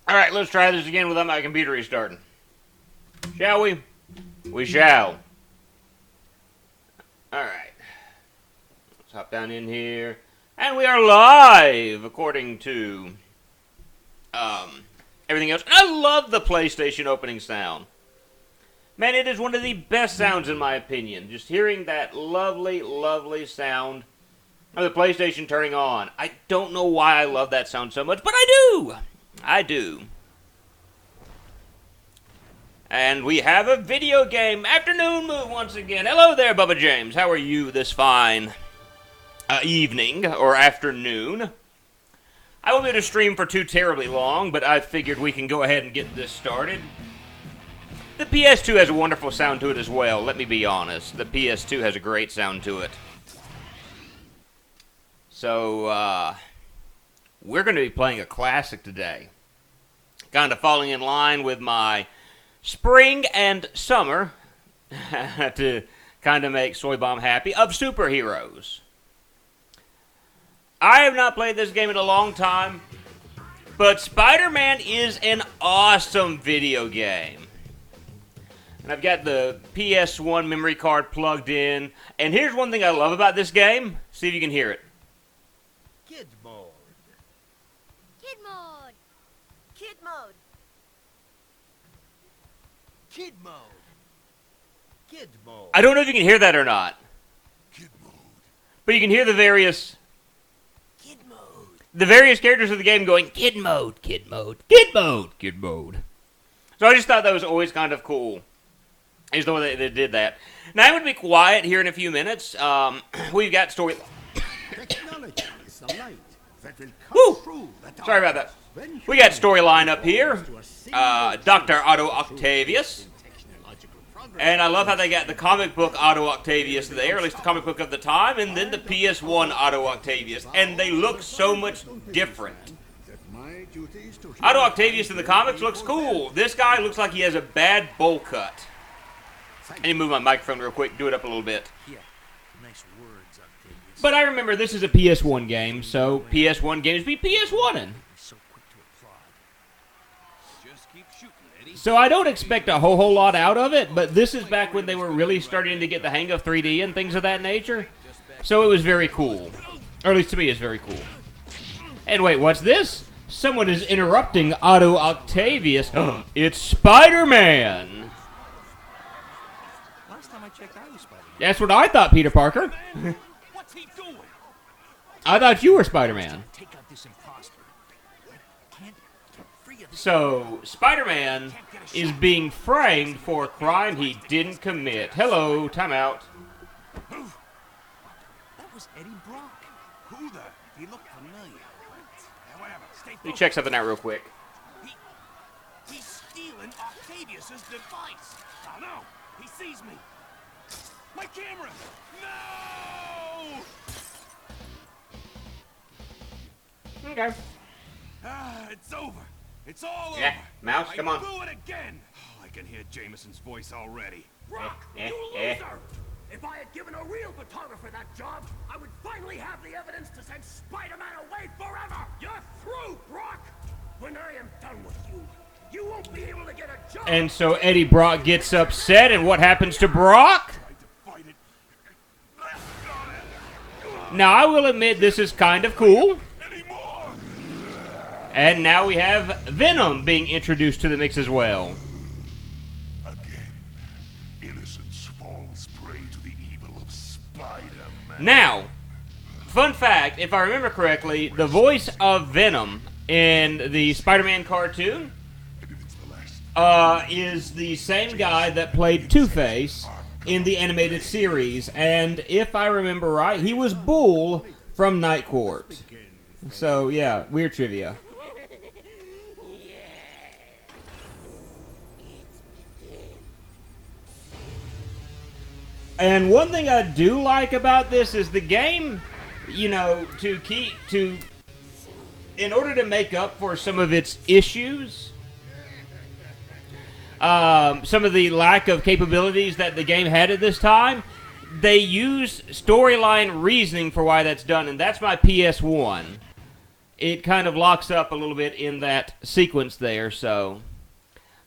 Alright, let's try this again without my computer restarting. Shall we? We shall. Alright. Let's hop down in here. And we are live, according to everything else. And I love the PlayStation opening sound. Man, it is one of the best sounds in my opinion. Just hearing that lovely, lovely sound of the PlayStation turning on. I don't know why I love that sound so much, but I do. I do. And we have a video game afternoon mood once again. Hello there, Bubba James. How are you this fine evening or afternoon? I won't be able to stream for too terribly long, but I figured we can go ahead and get this started. The PS2 has a wonderful sound to it as well, let me be honest. The PS2 has a great sound to it. So, we're going to be playing a classic today. Kind of falling in line with my spring and summer, to kind of make Soy Bomb happy, of superheroes. I have not played this game in a long time, but Spider-Man is an awesome video game. And I've got the PS1 memory card plugged in. And here's one thing I love about this game. See if you can hear it. Kid mode. Kid mode. Kid mode. Kid mode. Kid mode. I don't know if you can hear that or not. Kid mode. But you can hear the various characters of the game going, Kid mode, Kid mode, Kid mode, Kid mode. So I just thought that was always kind of cool. I just know they did that. Now I'm going to be quiet here in a few minutes. We've got story... Technology is the light that will Woo! cut through the dark. Sorry about that. We got storyline up here. Dr. Otto Octavius. And I love how they got the comic book Otto Octavius there, at least the comic book of the time, and then the PS1 Otto Octavius. And they look so much different. Otto Octavius in the comics looks cool. This guy looks like he has a bad bowl cut. I need to move my microphone real quick, do it up a little bit. Nice words, Octavius. But I remember this is a PS1 game, so PS1 games be PS1-ing. So quick to applaud. Just keep shooting, Eddie. So I don't expect a whole lot out of it, but this is back when they were really starting to get the hang of 3D and things of that nature. So it was very cool. Or at least to me, it's very cool. And wait, what's this? Someone is interrupting Otto Octavius. It's Spider-Man! Last time I checked, I was Spider-Man. That's what I thought, Peter Parker. What's he doing? I thought you were Spider-Man. Take out this imposter. Can't get free of this. So, Spider-Man is being framed for a crime he didn't commit. Hello, timeout. That was Eddie Brock. Who the? He looked familiar. Whatever. Stay Let me check something out real quick. He's stealing Octavius's device. Oh no! He sees me. My camera! No! Okay. It's over. It's all Yeah, over. Mouse, come on. I blew it again. Oh, I can hear Jameson's voice already. Brock, you loser! If I had given a real photographer that job, I would finally have the evidence to send Spider-Man away forever! You're through, Brock! When I am done with you, you won't be able to get a job! And so Eddie Brock gets upset, and what happens to Brock? Fight it. Now, I will admit this is kind of cool. Anymore. And now we have Venom being introduced to the mix as well. Again, innocence falls prey to the evil of Spider-Man. Now, fun fact, if I remember correctly, the voice of Venom in the Spider-Man cartoon And if it's the last is the same guy that played Two-Face in the animated series. And if I remember right, he was Bull from Night Court. So, yeah, weird trivia. And one thing I do like about this is the game, you know, in order to make up for some of its issues, some of the lack of capabilities that the game had at this time, they use storyline reasoning for why that's done, and that's my PS1. it kind of locks up a little bit in that sequence there, so.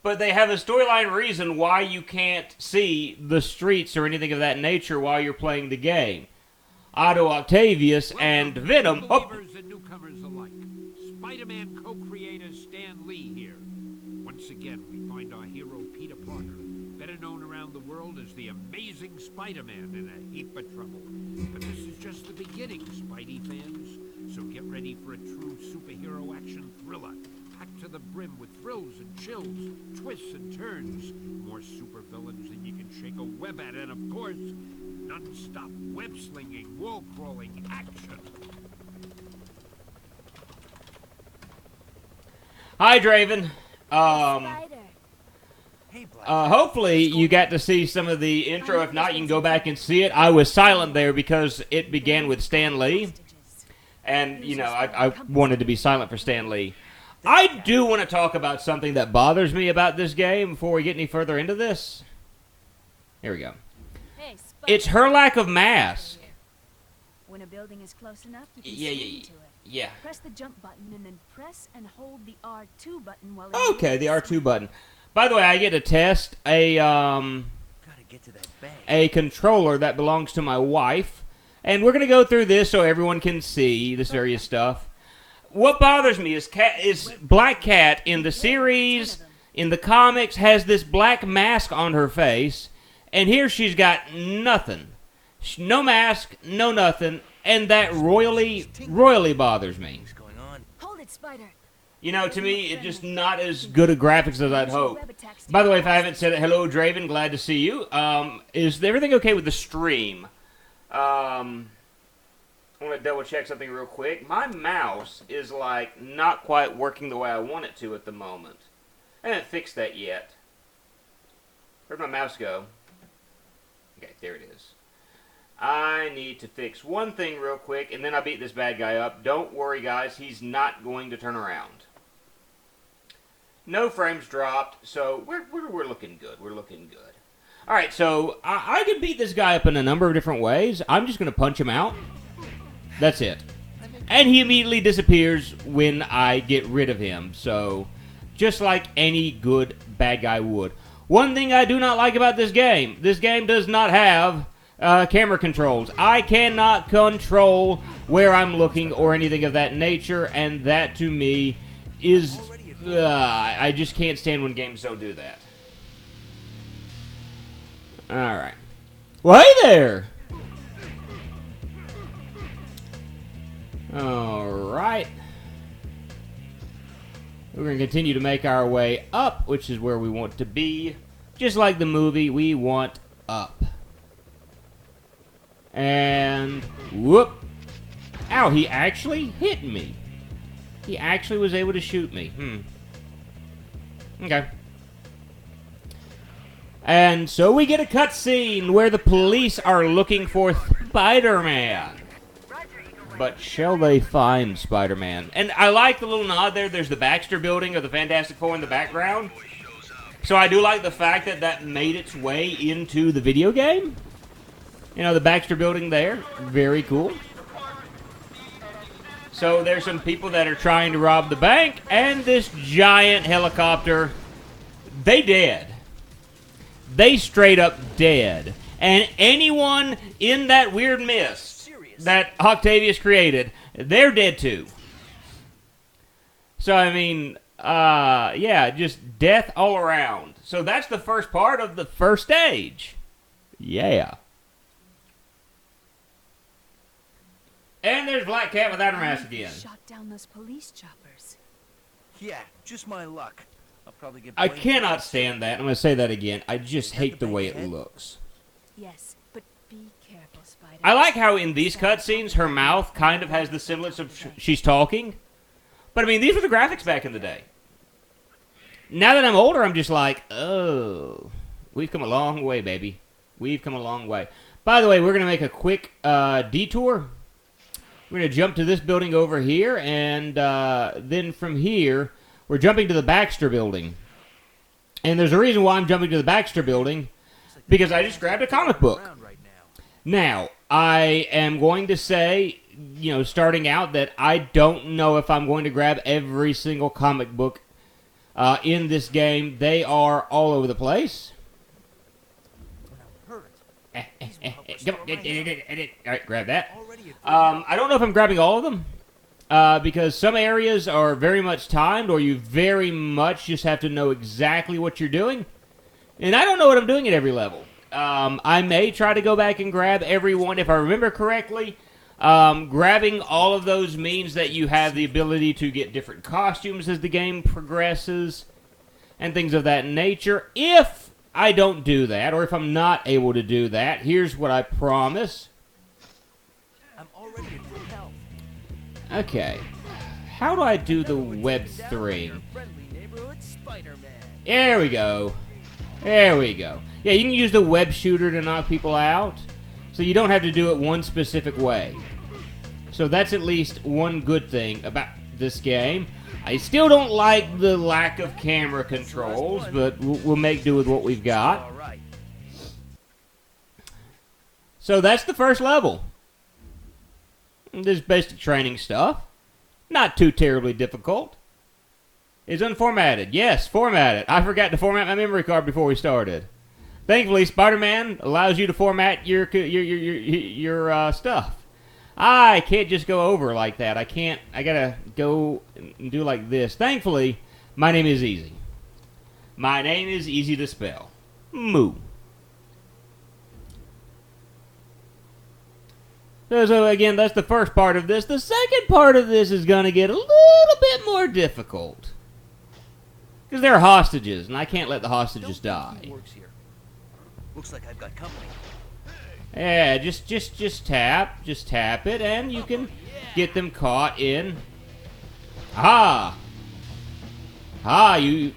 But they have a storyline reason why you can't see the streets or anything of that nature while you're playing the game. Otto Octavius and Venom. Believers and newcomers alike. Spider-Man co-creator Stan Lee here. Once again, we find our hero Peter Parker, better known around the world as the Amazing Spider-Man, in a heap of trouble. But this is just the beginning, Spidey fans. So get ready for a true superhero action thriller, packed to the brim with thrills and chills, twists and turns, more supervillains than you can shake a web at, and of course, non-stop web-slinging, wall-crawling action. Hi, Draven. Hey, Black. Hopefully you got to see some of the intro. If not, you can go back and see it. I was silent there because it began with Stan Lee. And, you know, I wanted to be silent for Stan Lee. I do want to talk about something that bothers me about this game before we get any further into this. Here we go. Hey, It's her lack of mask. When a building is close enough, you can Yeah, see into it. Yeah. Press the jump button and then press and hold the R2 button while Okay, the R2 button. By the way, I get to test a Gotta get to that bank. a controller that belongs to my wife, and we're gonna go through this so everyone can see this various stuff. What bothers me is Black Cat in the series, in the comics, has this black mask on her face, and here she's got nothing, no mask, no nothing, and that royally bothers me. What's going on? Hold it, Spider. You know, to me, it's just not as good a graphics as I'd hope. By the way, if I haven't said it, hello, Draven. Glad to see you. Is everything okay with the stream? I want to double check something real quick. My mouse is, like, not quite working the way I want it to at the moment. I haven't fixed that yet. Where'd my mouse go? Okay, there it is. I need to fix one thing real quick, and then I'll beat this bad guy up. Don't worry, guys. He's not going to turn around. No frames dropped, so we're looking good. We're looking good. All right, so I can beat this guy up in a number of different ways. I'm just going to punch him out. That's it. And he immediately disappears when I get rid of him. So, just like any good bad guy would. One thing I do not like about this game does not have camera controls. I cannot control where I'm looking or anything of that nature, and that to me is... I just can't stand when games don't do that. Alright. Well, hey there! Alright. We're going to continue to make our way up, which is where we want to be. Just like the movie, we want up. And... whoop! Ow, he actually hit me. He actually was able to shoot me. Okay. And so we get a cutscene where the police are looking for Spider-Man. But shall they find Spider-Man? And I like the little nod there. There's the Baxter building of the Fantastic Four in the background. So I do like the fact that that made its way into the video game. You know, the Baxter building there. Very cool. So there's some people that are trying to rob the bank, and this giant helicopter, they dead. They straight up dead. And anyone in that weird mist that Octavius created, they're dead too. So, I mean, yeah, just death all around. So that's the first part of the first stage. Yeah. And there's Black Cat without her mask again. Shot down those police choppers. Yeah, just my luck. I'll probably get. I blamed. cannot stand that. I'm going to say that again. I just hate the way it looks. Yes, but be careful, Spider. I like how in these cutscenes, her mouth kind of has the semblance of she's talking. But, I mean, these were the graphics back in the day. Now that I'm older, I'm just like, oh, we've come a long way, baby. We've come a long way. By the way, we're going to make a quick detour. We're going to jump to this building over here, and then from here, we're jumping to the Baxter building. And there's a reason why I'm jumping to the Baxter building, because I just grabbed a comic book. Around right now. Now, I am going to say, you know, starting out, that I don't know if I'm going to grab every single comic book in this game. They are all over the place. All right, grab that. I don't know if I'm grabbing all of them because some areas are very much timed, or you very much just have to know exactly what you're doing. And I don't know what I'm doing at every level. I may try to go back and grab every one if I remember correctly. Grabbing all of those means that you have the ability to get different costumes as the game progresses and things of that nature. If I don't do that, or if I'm not able to do that, here's what I promise. I'm already at full health. Okay. How do I do the web 3? Friendly neighborhood Spider-Man. There we go. There we go. Yeah, you can use the web shooter to knock people out, so you don't have to do it one specific way. So that's at least one good thing about this game. I still don't like the lack of camera controls, but we'll make do with what we've got. All right. So that's the first level. There's basic training stuff. Not too terribly difficult. It's unformatted. Yes, formatted. I forgot to format my memory card before we started. Thankfully, Spider-Man allows you to format your stuff. I can't just go over like that. I can't. I gotta go and do like this. Thankfully, my name is easy. My name is easy to spell. Moo. So again, that's the first part of this. The second part of this is going to get a little bit more difficult. Because they're hostages, and I can't let the hostages die. Works here. Looks like I've got company. Yeah, just tap it, and you can get them caught in. Aha! I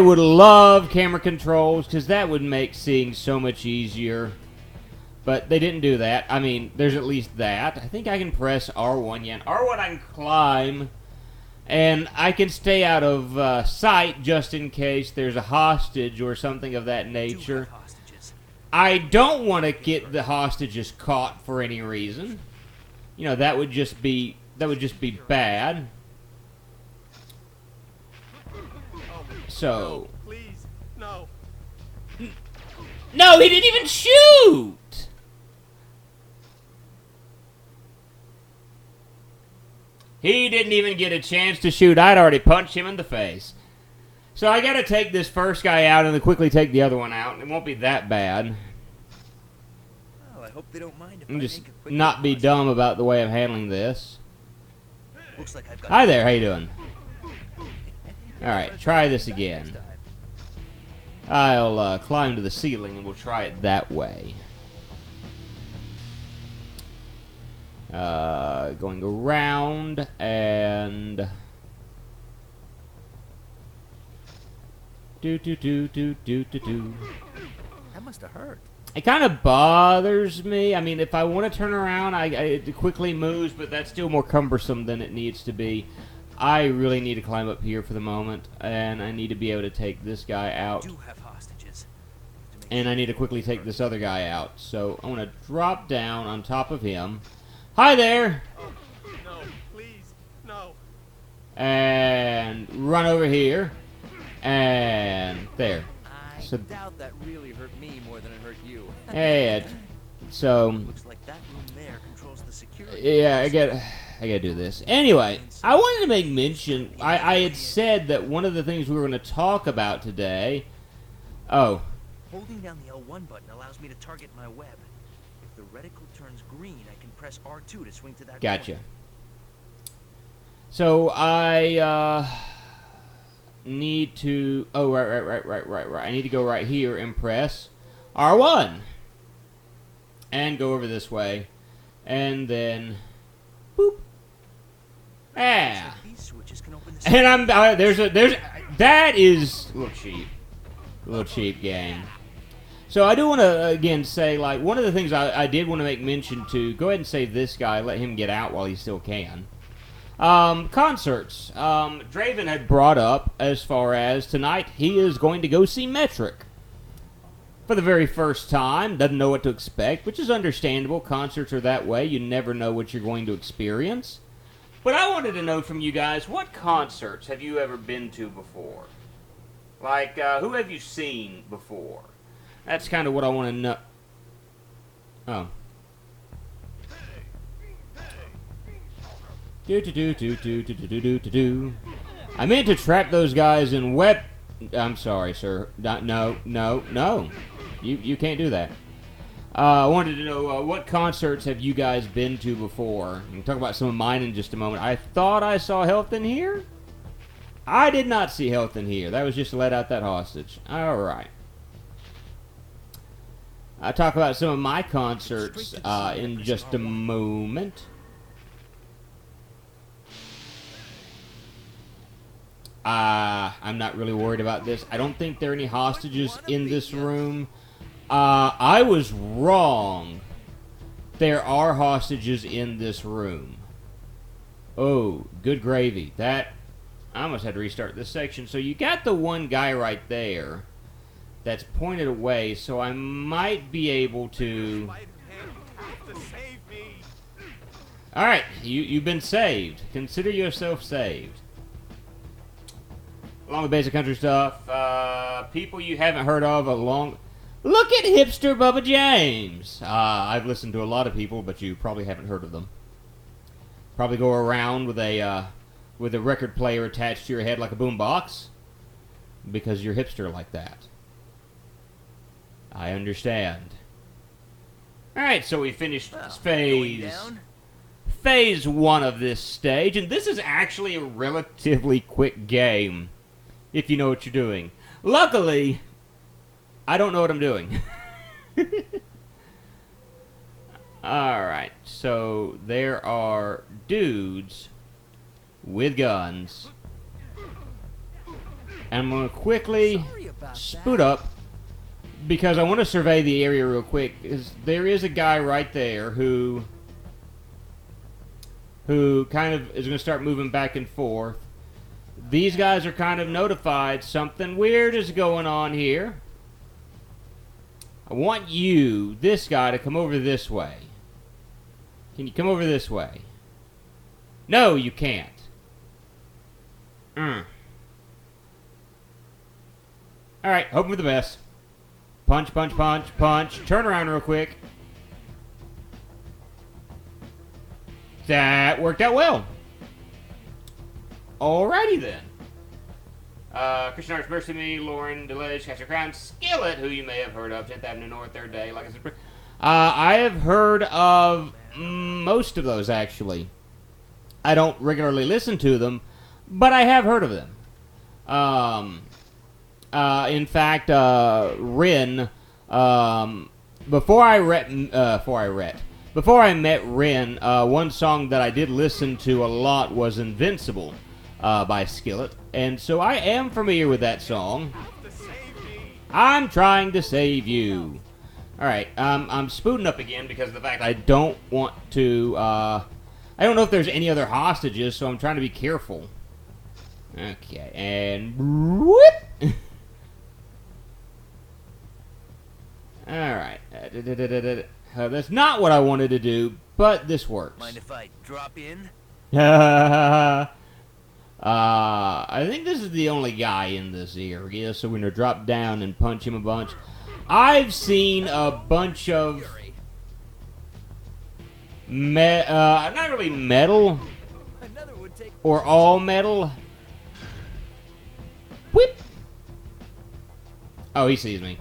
would love camera controls, because that would make seeing so much easier. But they didn't do that. I mean, there's at least that. I think I can press R1. Yeah, and R1 I can climb. And I can stay out of sight just in case there's a hostage or something of that nature. I don't want to get the hostages caught for any reason. You know, that would just be bad. So. Please, no. No, he didn't even shoot! He didn't even get a chance to shoot. I'd already punched him in the face. So I gotta take this first guy out and then quickly take the other one out. It won't be that bad. Well, I hope they don't mind if I'm I just make a quick not be dumb about the way I'm handling this. Looks like I've got Hi there, how you doing? Alright, try this again. I'll climb to the ceiling and we'll try it that way. Going around and do. That must have hurt. It kind of bothers me. I mean, if I want to turn around, it quickly moves, but that's still more cumbersome than it needs to be. I really need to climb up here for the moment, and I need to be able to take this guy out. We do have hostages. And I need to quickly take this other guy out. So I want to drop down on top of him. Hi there! No, please, no. And run over here. And there. I So- doubt that really hurt me more than it hurt you. And so, Looks like that room there controls the security. yeah, I gotta do this. Anyway, I wanted to make mention, I had said that one of the things we were going to talk about today, Holding down the L1 button allows me to target my web. If the reticle turns green, I can press R2 to swing to that gotcha. point. So I need to, right. I need to go right here and press R1. And go over this way. And then, boop. Ah. These switches can open the And I'm, that is a little cheap game. So I do want to, again, say, like, one of the things I did want to make mention to, go ahead and save this guy, let him get out while he still can. Concerts. Draven had brought up, as far as tonight, he is going to go see Metric. for the very first time, doesn't know what to expect, which is understandable. Concerts are that way. You never know what you're going to experience. But I wanted to know from you guys, what concerts have you ever been to before? Like, who have you seen before? That's kind of what I want to know. Oh. I meant to trap those guys in web. I'm sorry, sir. No. You can't do that. I wanted to know what concerts have you guys been to before? We'll talk about some of mine in just a moment. I thought I saw Health in here. I did not see Health in here. That was just to let out that hostage. All right. I'll talk about some of my concerts in just a moment. I'm not really worried about this. I don't think there are any hostages in this room. I was wrong. There are hostages in this room. Oh, good gravy. I almost had to restart this section. So you got the one guy right there that's pointed away, so I might be able to... Alright, you've been saved. Consider yourself saved. Along with basic country stuff, people you haven't heard of Look at hipster Bubba James! I've listened to a lot of people, but you probably haven't heard of them. Probably go around with a record player attached to your head like a boombox, because you're hipster like that. I understand. Alright, so we finished phase 1 of this stage, and this is actually a relatively quick game, if you know what you're doing. Luckily, I don't know what I'm doing. Alright, so there are dudes with guns. And I'm going to quickly spoot up, because I want to survey the area real quick. There is a guy right there who kind of is going to start moving back and forth. These guys are kind of notified something weird is going on here. I want you, this guy, to come over this way. Can you come over this way? No, you can't. Alright, hoping for the best. Punch, punch, punch, punch. Turn around real quick. That worked out well. Alrighty then. Christian Arts, Mercy Me, Lauren, Delish, Castor Crown, Skillet, who you may have heard of, 10th Avenue North, third day. Like I said, I have heard of most of those, actually. I don't regularly listen to them, but I have heard of them. In fact, Rin, before I met Rin, one song that I did listen to a lot was Invincible by Skillet, and so I am familiar with that song. I'm trying to save you. Alright, I'm spooting up again because of the fact I don't want to, I don't know if there's any other hostages, so I'm trying to be careful. Okay, and whoop! Alright. That's not what I wanted to do, but this works. Mind if I drop in? I think this is the only guy in this area, so we're going to drop down and punch him a bunch. I've seen a bunch of... not really metal. Or all metal. Whip! Oh, he sees me.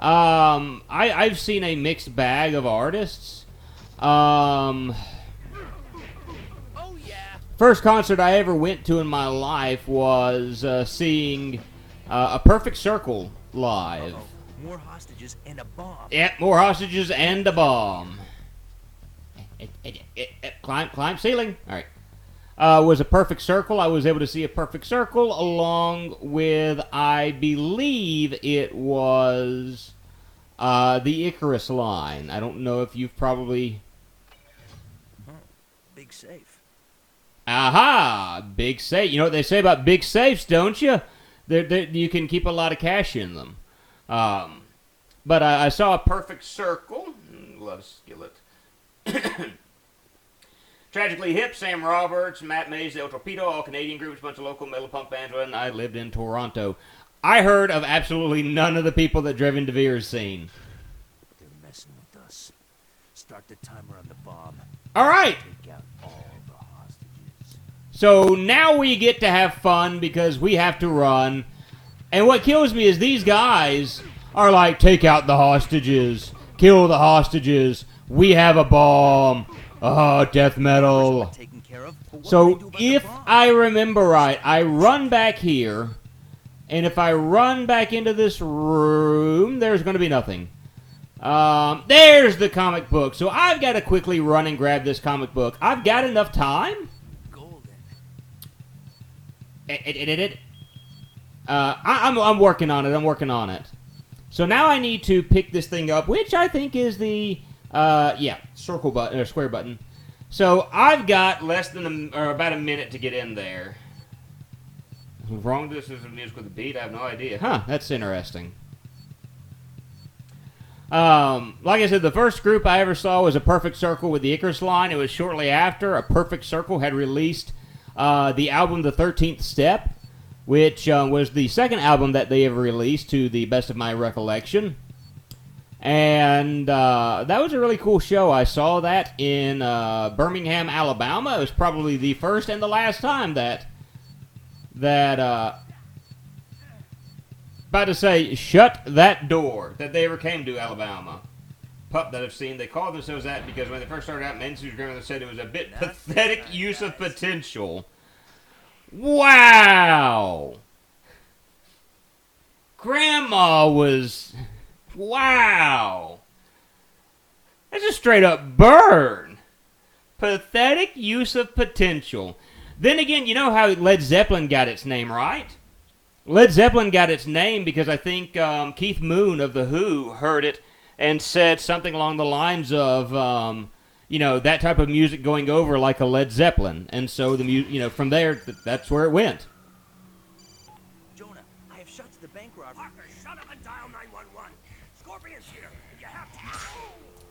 I've seen a mixed bag of artists. First concert I ever went to in my life was seeing A Perfect Circle live. More hostages and a bomb. Yep, more hostages and a bomb. Climb ceiling. All right. Was A Perfect Circle. I was able to see A Perfect Circle along with, I believe it was the Icarus line. I don't know if you've probably... Big safe. Aha! Big safe. You know what they say about big safes, don't you? You can keep a lot of cash in them. But I saw a perfect circle. Love Skillet. Tragically Hip, Sam Roberts, Matt Mays, El Torpedo, all Canadian groups, bunch of local metal punk bands, and I lived in Toronto. I heard of absolutely none of the people that Driven DeVere's seen. They're messing with us. Start the timer on the bomb. All right. Take out all the hostages. So now we get to have fun because we have to run. And what kills me is these guys are like, take out the hostages, kill the hostages, we have a bomb. Oh, death metal. Taken care of, but what So can I do about if the bomb? I remember right, I run back here, and if I run back into this room, there's going to be nothing. There's the comic book. So I've got to quickly run and grab this comic book. I've got enough time. Golden. I'm working on it. I'm working on it. So now I need to pick this thing up, which I think is the circle button or square button. So I've got less than about a minute to get in there. What's wrong with this? Is a music with a beat? I have no idea. Huh? That's interesting. Like I said, the first group I ever saw was A Perfect Circle with the Icarus line. It was shortly after A Perfect Circle had released the album The 13th Step, which was the second album that they ever released, to the best of my recollection. And that was a really cool show. I saw that in Birmingham, Alabama. It was probably the first and the last time that about to say, shut that door, that they ever came to Alabama. Pup that I've seen, they called themselves that because when they first started out, Men's grandmother said it was a bit pathetic use of potential. Wow! Grandma was... Wow! That's a straight up burn. Pathetic use of potential. Then again, you know how Led Zeppelin got its name, right? Led Zeppelin got its name because I think Keith Moon of The Who heard it and said something along the lines of, that type of music going over like a Led Zeppelin. And so, from there, that's where it went. Jonah, I have shot to the bank robber. Parker, shut up and dial 911. Scorpion's here, and you have to...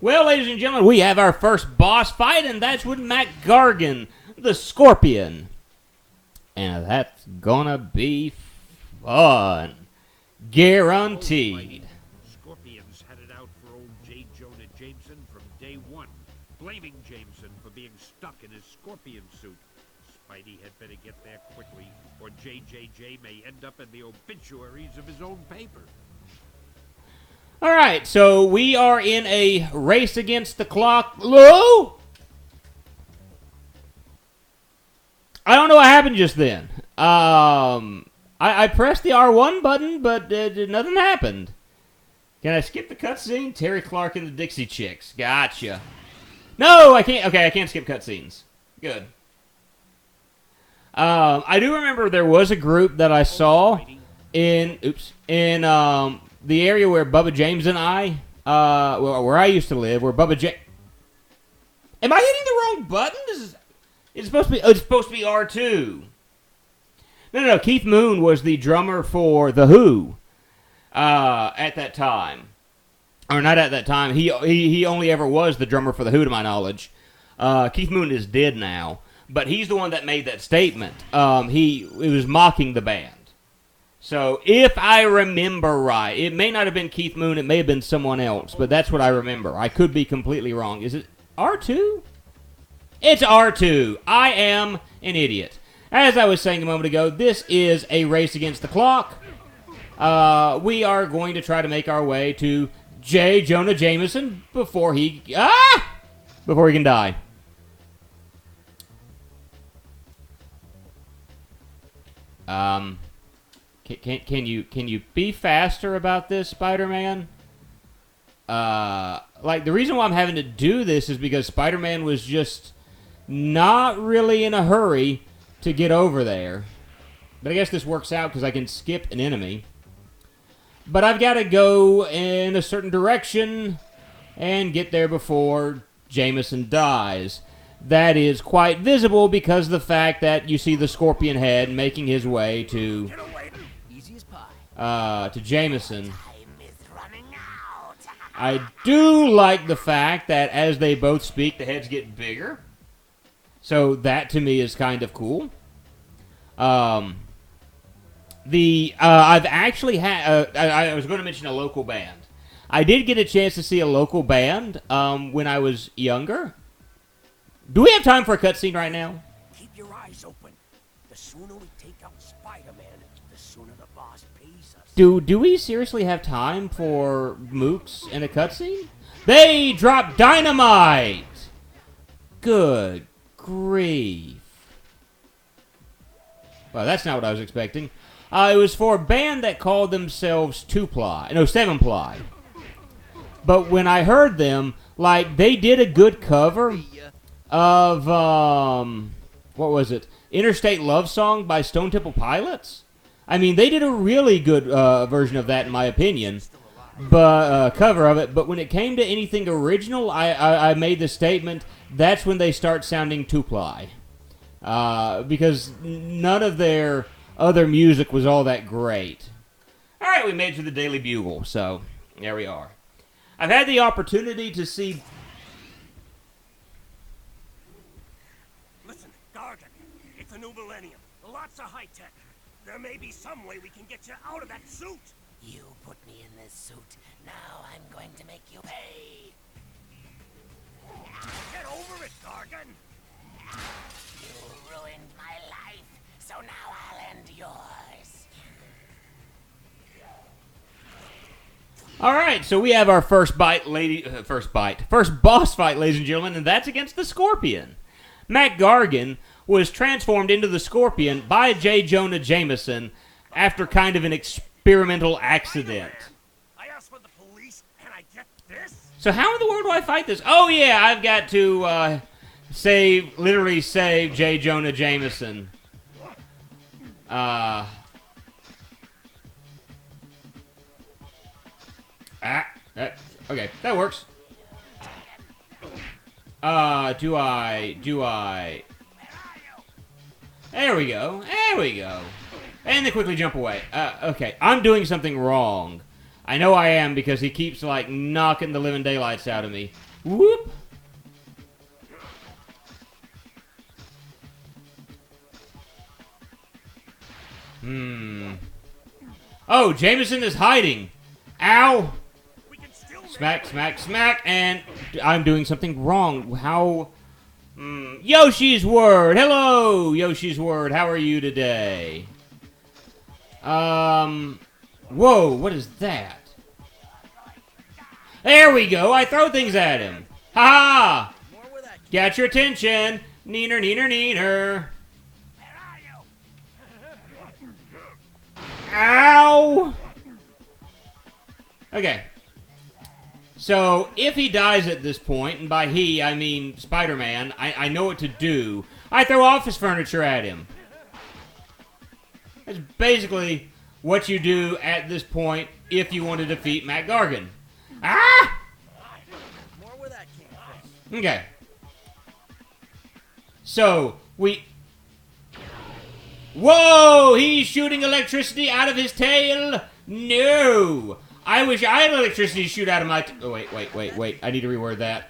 Well, ladies and gentlemen, we have our first boss fight, and that's with Mac Gargan, the Scorpion. And that's gonna be fun. Guaranteed. Scorpions headed out for old J. Jonah Jameson from day one, blaming Jameson for being stuck in his scorpion suit. Spidey had better get there quickly, or JJJ may end up in the obituaries of his own paper. All right, so we are in a race against the clock. Hello? I don't know what happened just then. I pressed the R1 button, but nothing happened. Can I skip the cutscene? Terry Clark and the Dixie Chicks. Gotcha. No, I can't. Okay, I can't skip cutscenes. Good. I do remember there was a group that I saw in the area where Bubba James and I, where I used to live, where Bubba James... Am I hitting the wrong button? It's supposed to be R2. No. Keith Moon was the drummer for The Who at that time. Or not at that time. He only ever was the drummer for The Who, to my knowledge. Keith Moon is dead now. But he's the one that made that statement. He was mocking the band. So, if I remember right, it may not have been Keith Moon, it may have been someone else, but that's what I remember. I could be completely wrong. Is it R2? It's R2. I am an idiot. As I was saying a moment ago, this is a race against the clock. We are going to try to make our way to J. Jonah Jameson before he can die. Can you be faster about this, Spider-Man? The reason why I'm having to do this is because Spider-Man was just not really in a hurry to get over there. But I guess this works out because I can skip an enemy. But I've got to go in a certain direction and get there before Jameson dies. That is quite visible because of the fact that you see the Scorpion head making his way to Easy as pie. to Jameson. Time is running out. I do like the fact that as they both speak, the heads get bigger. So that to me is kind of cool. I've actually had. I was going to mention a local band. I did get a chance to see a local band when I was younger. Do we have time for a cutscene right now? Keep your eyes open. The sooner we take out Spider-Man, the sooner the boss pays us. Do we seriously have time for mooks and a cutscene? They drop dynamite! Good grief. Well, that's not what I was expecting. It was for a band that called themselves 7-Ply. But when I heard them, like, they did a good cover of, what was it? Interstate Love Song by Stone Temple Pilots? I mean, they did a really good version of that, in my opinion, but cover of it. But when it came to anything original, I made the statement, that's when they start sounding 2-Ply. Because none of their other music was all that great. All right, we made it to the Daily Bugle, so there we are. I've had the opportunity to see... Listen, Gargan, it's a new millennium. Lots of high tech. There may be some way we can get you out of that suit. You put me in this suit. Now I'm going to make you pay. Get over it, Gargan. You ruined my life, so now I'll end yours. All right, so we have our first boss fight, ladies and gentlemen, and that's against the Scorpion. Mac Gargan was transformed into the Scorpion by J. Jonah Jameson after kind of an experimental accident. I asked for the police, and I get this? So how in the world do I fight this? Oh yeah, I've got to literally save J. Jonah Jameson. Okay, that works. Do I? There we go. And they quickly jump away. Okay, I'm doing something wrong. I know I am because he keeps, like, knocking the living daylights out of me. Whoop! Oh, Jameson is hiding. Ow! Smack, smack, smack, and I'm doing something wrong. How? Yoshi's Word! Hello, Yoshi's Word. How are you today? Whoa, what is that? There we go. I throw things at him. Ha ha! Got your attention. Neener, neener, neener. Ow! Okay. So, if he dies at this point, and by he, I mean Spider-Man, I know what to do. I throw office furniture at him. That's basically what you do at this point if you want to defeat Mac Gargan. Ah! Okay. So, Whoa! He's shooting electricity out of his tail! No! I wish I had electricity to shoot out of my... Oh, wait. I need to reword that.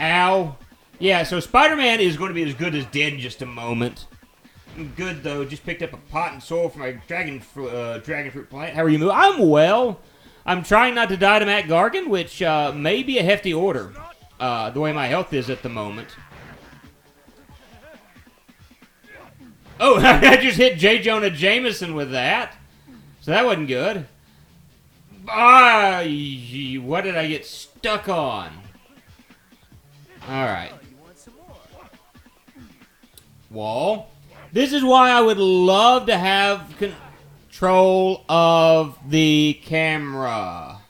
Ow. Yeah, so Spider-Man is going to be as good as dead in just a moment. I'm good, though. Just picked up a pot and soil from my dragon fruit plant. How are you moving? I'm well. I'm trying not to die to Mac Gargan, which may be a hefty order. The way my health is at the moment. Oh, I just hit J. Jonah Jameson with that. So that wasn't good. What did I get stuck on? Alright. Wall. This is why I would love to have control of the camera.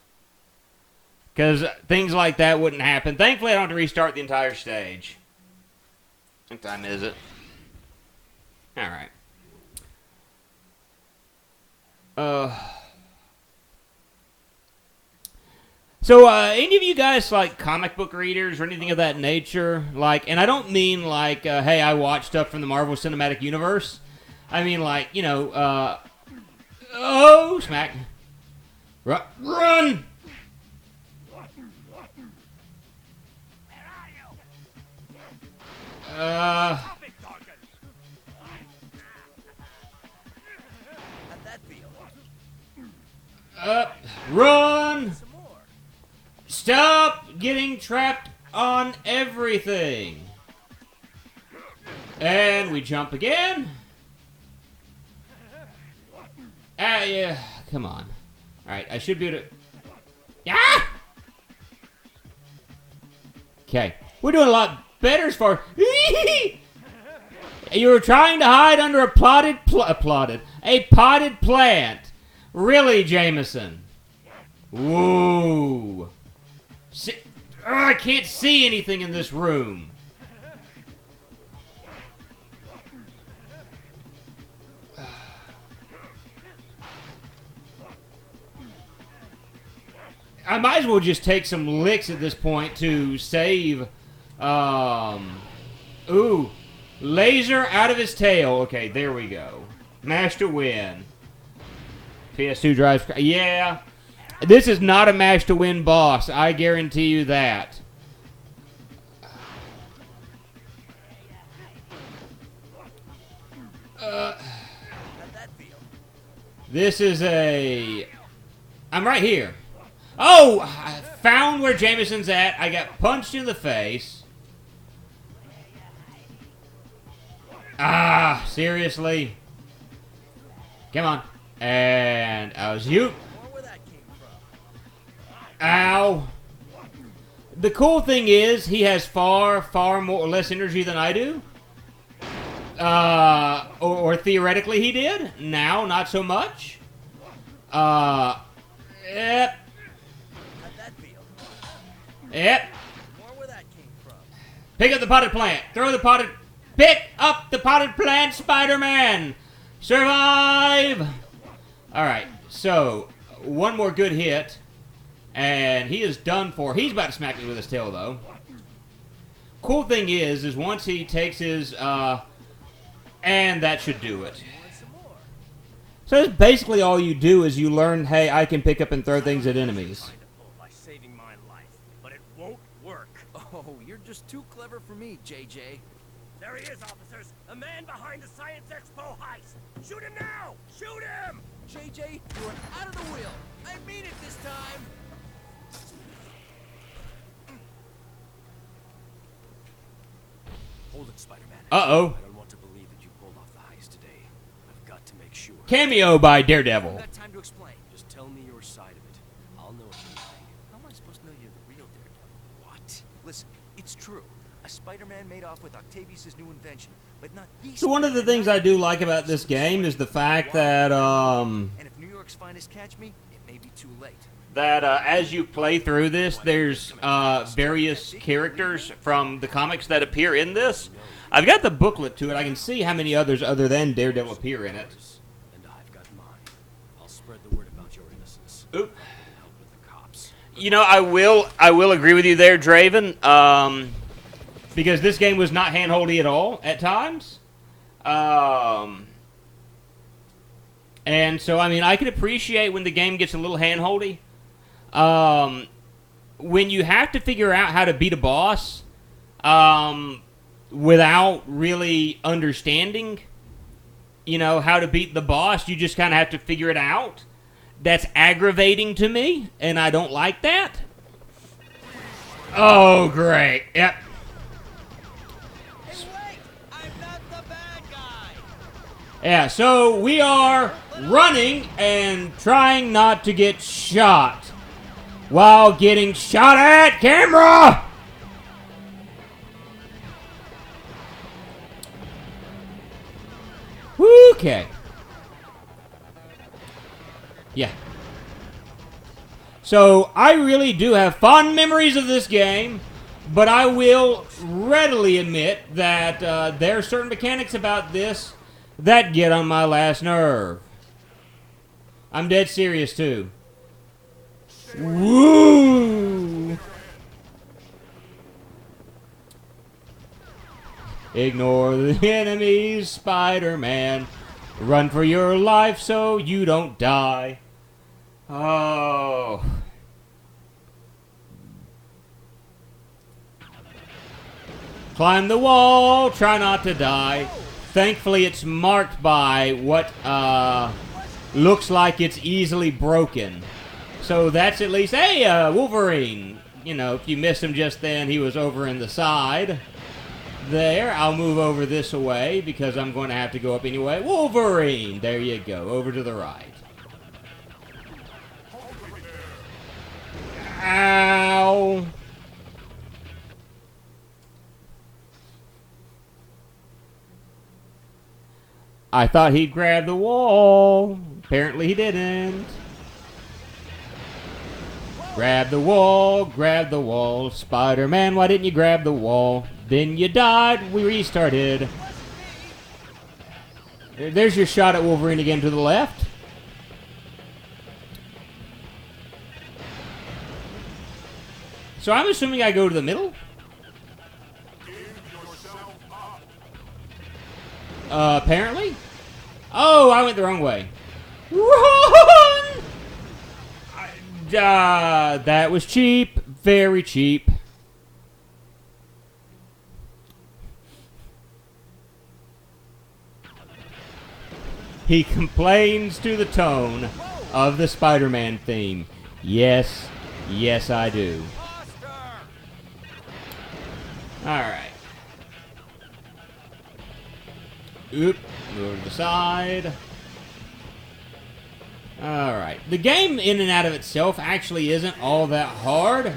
Because things like that wouldn't happen. Thankfully, I don't have to restart the entire stage. What time is it? Alright. So, any of you guys like comic book readers or anything of that nature? Like, and I don't mean like, hey, I watch stuff from the Marvel Cinematic Universe. I mean like, you know, oh, smack. Run! Stop it, Duncan! How'd that feel? Run! Some more. Stop getting trapped on everything. And we jump again. Ah, yeah. Come on. Alright, I should be able to... Yeah! Okay. We're doing a lot better as far... You were trying to hide under a potted plant. Really, Jameson? Whoa. I can't see anything in this room. I might as well just take some licks at this point to save. Ooh. Laser out of his tail. Okay, there we go. Match to win. PS2 drives. Yeah. This is not a match to win boss. I guarantee you that. How'd that feel? This is a... I'm right here. Oh! I found where Jameson's at. I got punched in the face. Ah, seriously? Come on. And I was you. More where that came from. Ow. The cool thing is he has far less energy than I do. Or theoretically he did. Now, not so much. Yep. How'd that feel? Yep. More where that came from. Pick up the potted plant. Pick up the potted plant, Spider-Man. Survive. Alright, so one more good hit. And he is done for. He's about to smack me with his tail, though. Cool thing is once he takes his, and that should do it. Some more. So that's basically all you do is you learn, hey, I can pick up and throw things at enemies. By saving my life, but it won't work. Oh, you're just too clever for me, JJ. There he is, officers! A man behind the Science Expo heist! Shoot him now! Shoot him! JJ, you're out of the wheel. I mean it this time. Hold it, Spider-Man. Uh-oh. I don't want to believe that you pulled off the heist today. I've got to make sure. Cameo by Daredevil. I've got time to explain. Just tell me your side of it. I'll know if you're lying. How am I supposed to know you're the real Daredevil? What? Listen, it's true. A Spider-Man made off with Octavius' new invention, but not the So one of the things I do like about this game is the fact that, And if New York's finest catch me, it may be too late. as you play through this, there's various characters from the comics that appear in this. I've got the booklet to it. I can see how many others other than Daredevil appear in it. And I've got mine. I'll spread the word about your innocence. Oop. Help with the cops. You know, I will agree with you there, Draven. Because this game was not hand-holdy at all at times. And so, I mean, I can appreciate when the game gets a little hand-holdy. When you have to figure out how to beat a boss without really understanding, you know, how to beat the boss, you just kind of have to figure it out. That's aggravating to me, and I don't like that. Oh, great. Yep. Yeah, so we are running and trying not to get shot while getting shot at. Camera! Okay. Yeah. So I really do have fond memories of this game, but I will readily admit that there are certain mechanics about this that get on my last nerve. I'm dead serious, too. Woo! Ignore the enemies, Spider-Man. Run for your life so you don't die. Oh. Climb the wall, try not to die. Thankfully, it's marked by what looks like it's easily broken. So that's at least, hey, Wolverine. You know, if you missed him just then, he was over in the side. There, I'll move over this away because I'm going to have to go up anyway. Wolverine! There you go, over to the right. Ow! I thought he'd grab the wall. Apparently he didn't. Grab the wall, Spider-Man, why didn't you grab the wall? Then you died, we restarted. There's your shot at Wolverine again to the left. So I'm assuming I go to the middle? Apparently. Oh, I went the wrong way. Run! That was cheap. Very cheap. He complains to the tone of the Spider-Man theme. Yes, yes I do. Alright. Oop, move to the side. Alright. The game in and out of itself actually isn't all that hard.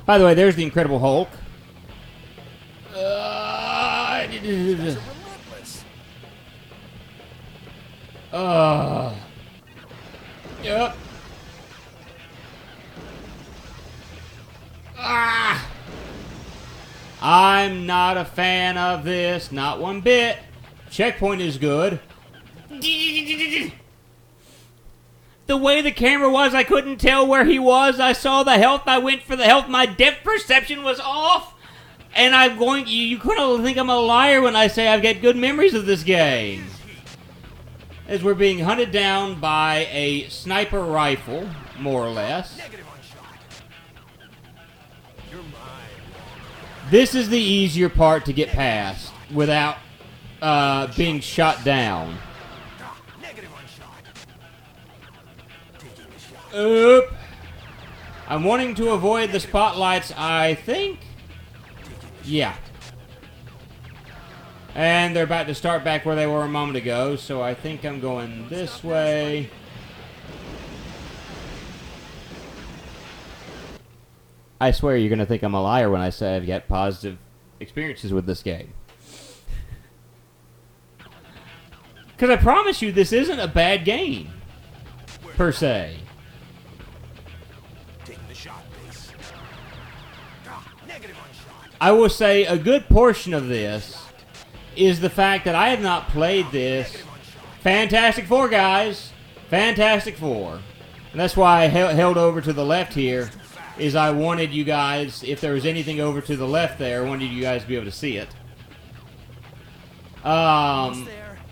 By the way, there's the Incredible Hulk. Yep. I'm not a fan of this, not one bit. Checkpoint is good. The way the camera was, I couldn't tell where he was. I saw the health, I went for the health. My depth perception was off. And I'm going, you couldn't think I'm a liar when I say I've got good memories of this game. As we're being hunted down by a sniper rifle, more or less. This is the easier part to get past without being shot down. Oop. I'm wanting to avoid the spotlights, I think. Yeah. And they're about to start back where they were a moment ago, so I think I'm going this way. I swear you're going to think I'm a liar when I say I've got positive experiences with this game. Because I promise you, this isn't a bad game, per se. I will say a good portion of this is the fact that I have not played this. Fantastic Four, guys. Fantastic Four. And that's why I held over to the left here, is I wanted you guys, if there was anything over to the left there, I wanted you guys to be able to see it.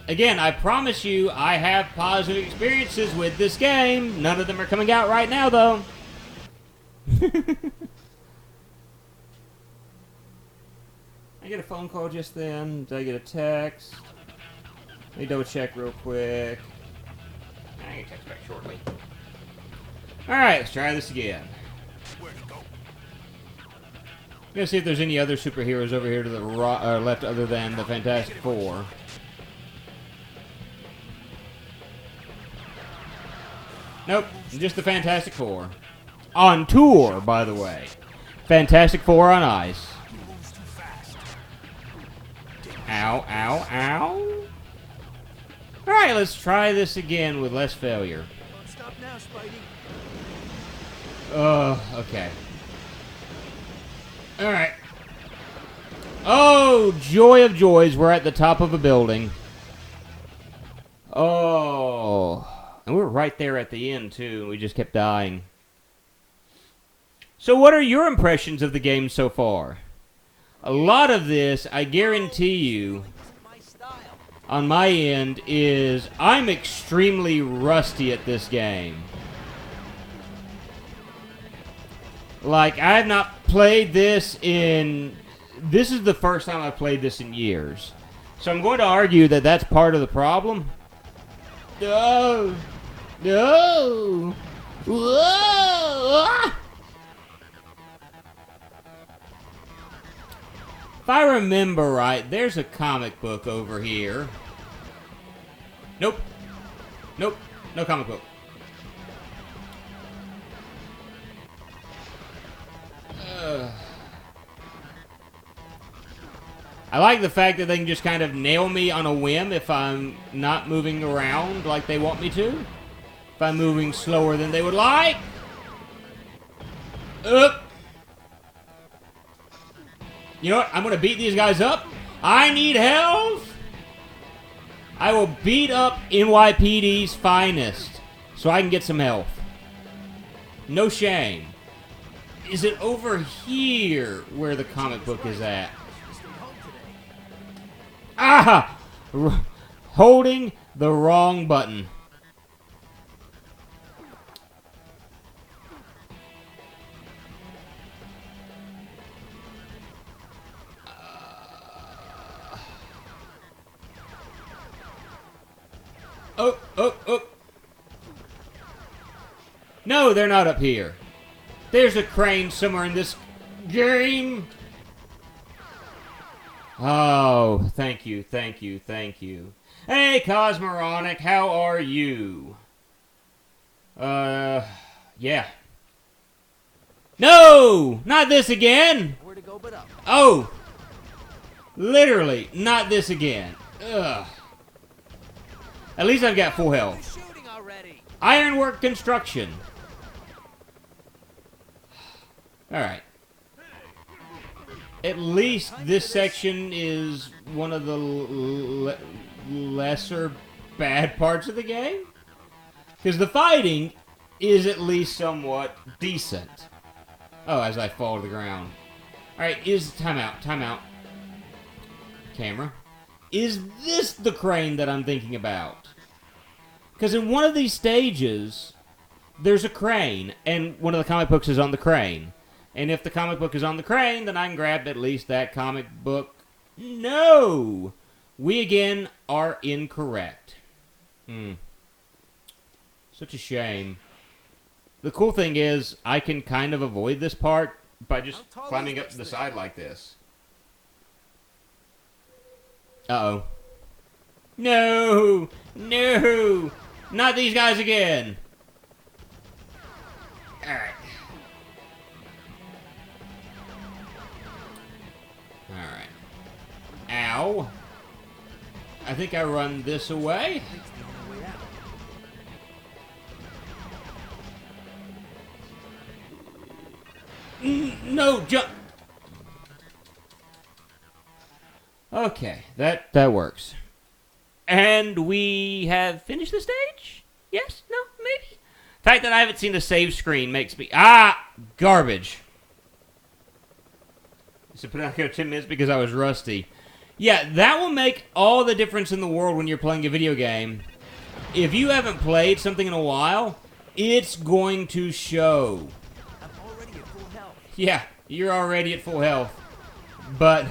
Again, I promise you, I have positive experiences with this game. None of them are coming out right now, though. I get a phone call just then. Did I get a text? Let me double check real quick. I can text back shortly. Alright, let's try this again. I'm gonna see if there's any other superheroes over here to the left other than the Fantastic Four. Nope, just the Fantastic Four. On tour, by the way. Fantastic Four on ice. Ow, ow, ow. Alright, let's try this again with less failure. Stop now, Spidey. Okay. Alright. Oh, joy of joys, we're at the top of a building. Oh. And we're right there at the end, too. We just kept dying. So what are your impressions of the game so far? A lot of this, I guarantee you, on my end is I'm extremely rusty at this game. Like, I have not played this in... This is the first time I've played this in years. So I'm going to argue that that's part of the problem. No! No! Whoa! If I remember right, there's a comic book over here. Nope. Nope. No comic book. I like the fact that they can just kind of nail me on a whim if I'm not moving around like they want me to. If I'm moving slower than they would like. Up. You know what? I'm going to beat these guys up. I need health. I will beat up NYPD's finest so I can get some health. No shame. Is it over here where the comic book is at? Ah! Holding the wrong button. Oh. No, they're not up here. There's a crane somewhere in this game. Oh, thank you. Hey, Cosmoronic, how are you? Yeah. No! Not this again! Where to go but up? Oh! Literally, not this again. Ugh. At least I've got full health. Shooting already. Ironwork construction. Alright. At least this section is one of the lesser bad parts of the game. Because the fighting is at least somewhat decent. Oh, as I fall to the ground. Alright, timeout. Camera. Is this the crane that I'm thinking about? Because in one of these stages, there's a crane, and one of the comic books is on the crane. And if the comic book is on the crane, then I can grab at least that comic book. No! We again are incorrect. Such a shame. The cool thing is, I can kind of avoid this part by just climbing up the side like this. Uh-oh. No! No! Not these guys again! Alright. Alright. Ow. I think I run this away. No, jump! Okay, that works. And we have finished the stage? Yes? No? Maybe? The fact that I haven't seen the save screen makes me... Garbage. So put out here 10 minutes because I was rusty. Yeah, that will make all the difference in the world when you're playing a video game. If you haven't played something in a while, it's going to show. I'm already at full health. Yeah, you're already at full health. But...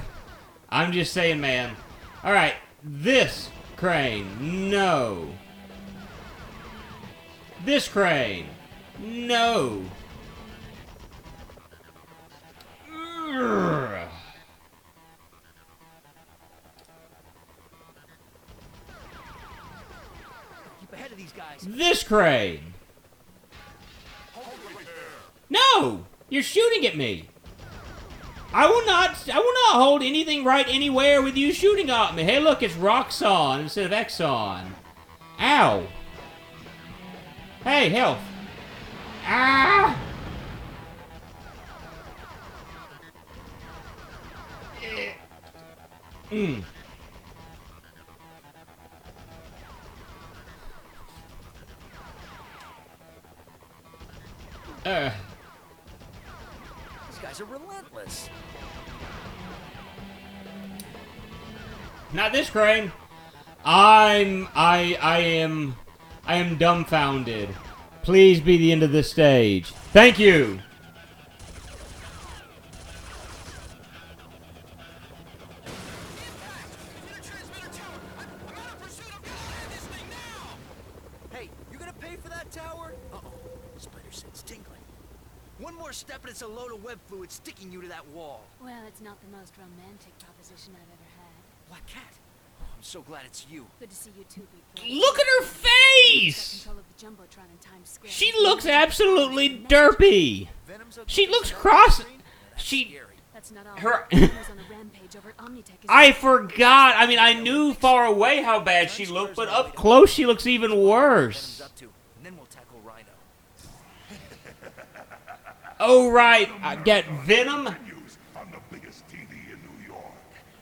I'm just saying, man. Alright, this crane, no. This crane, no. Urgh. Keep ahead of these guys. This crane. No! You're shooting at me. I will not hold anything right anywhere with you shooting at me. Hey, look, it's Roxxon instead of Exxon. Ow. Hey, health. Ah! These guys are relentless. Not this crane. I am dumbfounded. Please be the end of this stage. Thank you. Hey, you gonna pay for that tower? Uh-oh. Spider sense tingling. One more step and it's a load of web fluid sticking you to that wall. Well, it's not the most romantic proposition I've ever had. Black Cat. Oh, I'm so glad it's you. Good to see you too, Big Boy. Look at her face! Control of the Jumbotron in Times Square. She looks absolutely derpy. Venom's She looks cross. She. That's not all. Her. He was on a rampage over at Omnitech. I forgot. I mean, I knew far away how bad she looked, but up close she looks even worse. Venom's up to, and then we'll tackle Rhino. Oh, right. I got Venom. News on the biggest TV in New York.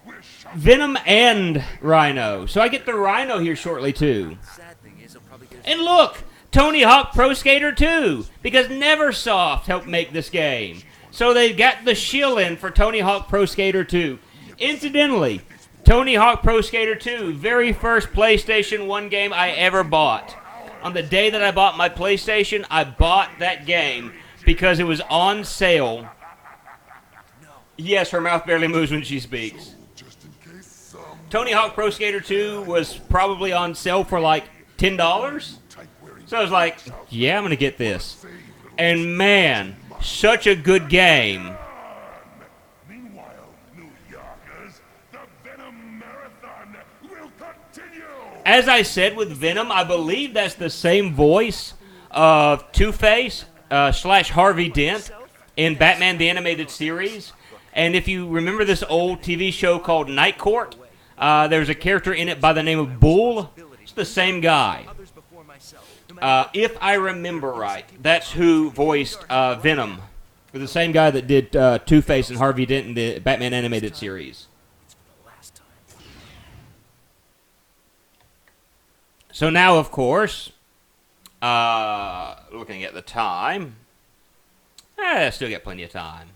We're shot. Venom and Rhino. So I get the Rhino here shortly, too. Sad thing is, he'll probably get And look, Tony Hawk Pro Skater 2, because Neversoft helped make this game. So they got the shill in for Tony Hawk Pro Skater 2. Incidentally, Tony Hawk Pro Skater 2, very first PlayStation 1 game I ever bought. On the day that I bought my PlayStation, I bought that game because it was on sale. Yes, her mouth barely moves when she speaks. Just in case some Tony Hawk Pro Skater 2 was probably on sale for like $10. So I was like, yeah, I'm going to get this. And man, such a good game. Meanwhile, New Yorkers, the Venom Marathon will continue. As I said with Venom, I believe that's the same voice of Two-Face / Harvey Dent in Batman the Animated Series. And if you remember this old TV show called Night Court, there's a character in it by the name of Bull. It's the same guy. others before myself. No matter If I remember right, that's who voiced Venom. The same guy that did Two-Face and Harvey Dent in the Batman Animated Series. the last time. So now, of course, looking at the time, I still got plenty of time.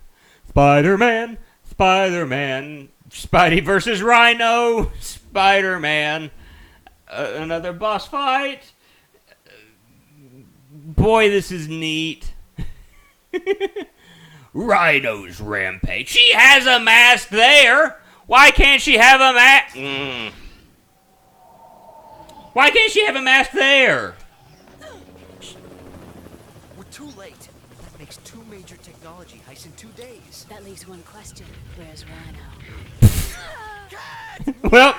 Spider-Man, Spider-Man, Spidey versus Rhino, Spider-Man, another boss fight. Boy, this is neat. Rhino's rampage. She has a mask there. Why can't she have a mask? Why can't she have a mask there? We're too late. That makes 2 major technology heists in 2 days. That leaves one question. Where's Rhino? Well,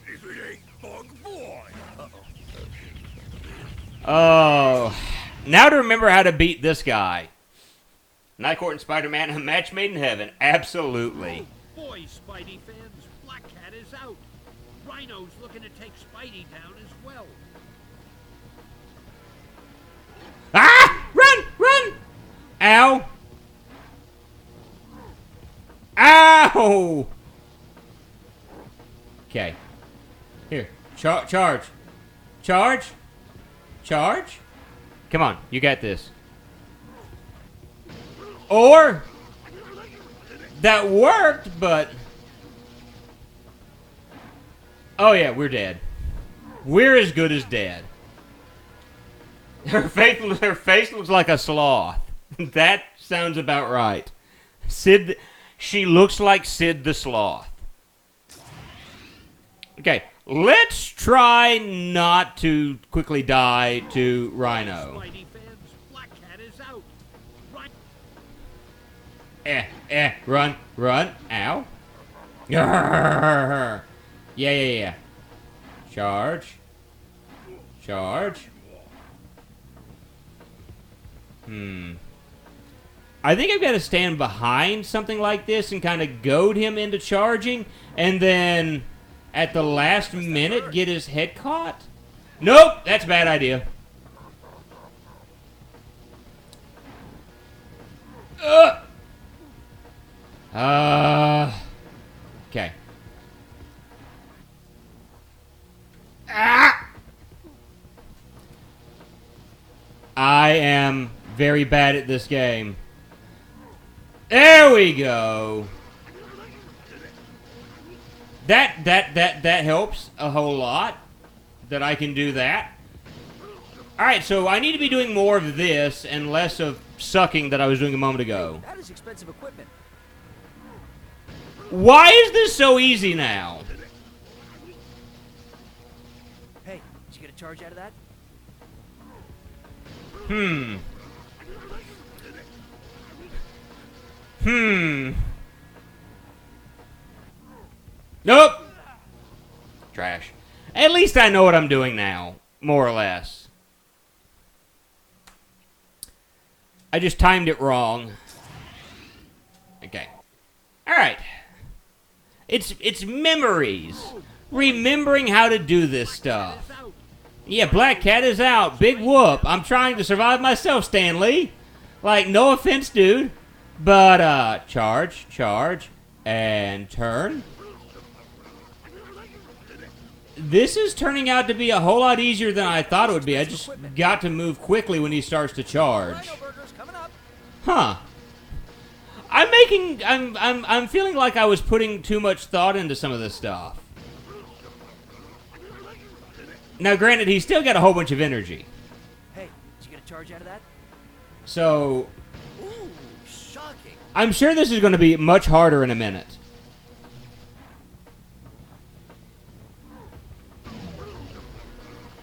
If it ain't Bug Boy. oh, now to remember how to beat this guy. Night Court and Spider-Man, a match made in heaven. Absolutely. Boy, Spidey fans, Black Cat is out. Rhino's looking to take Spidey down as well. Ah! Run! Run! Ow! Ow! Okay. Here. Charge. Charge. Charge. Come on. You got this. Or... that worked, but... oh, yeah. We're dead. We're as good as dead. Her face looks like a sloth. That sounds about right. Sid, she looks like Sid the Sloth. Okay, let's try not to quickly die to Rhino. Spidey fans, Black Cat is out. Run. Ow. Yarr. Yeah. Charge. I think I've got to stand behind something like this and kind of goad him into charging, and then at the last minute get his head caught? Nope, that's a bad idea. Okay. I am very bad at this game. There we go. That helps a whole lot. That I can do that. Alright, so I need to be doing more of this and less of sucking that I was doing a moment ago. That is expensive equipment. Why is this so easy now? Hey, did you get a charge out of that? Nope. Trash. At least I know what I'm doing now, more or less. I just timed it wrong. Okay. All right. It's memories. Remembering how to do this stuff. Yeah, Black Cat is out. Big whoop. I'm trying to survive myself, Stanley. Like, no offense, dude. But, charge, and turn. This is turning out to be a whole lot easier than I thought it would be. I just got to move quickly when he starts to charge. Huh. I'm feeling like I was putting too much thought into some of this stuff. Now, granted, he's still got a whole bunch of energy. Hey, did you get a charge out of that? So, Ooh, shocking. I'm sure this is going to be much harder in a minute.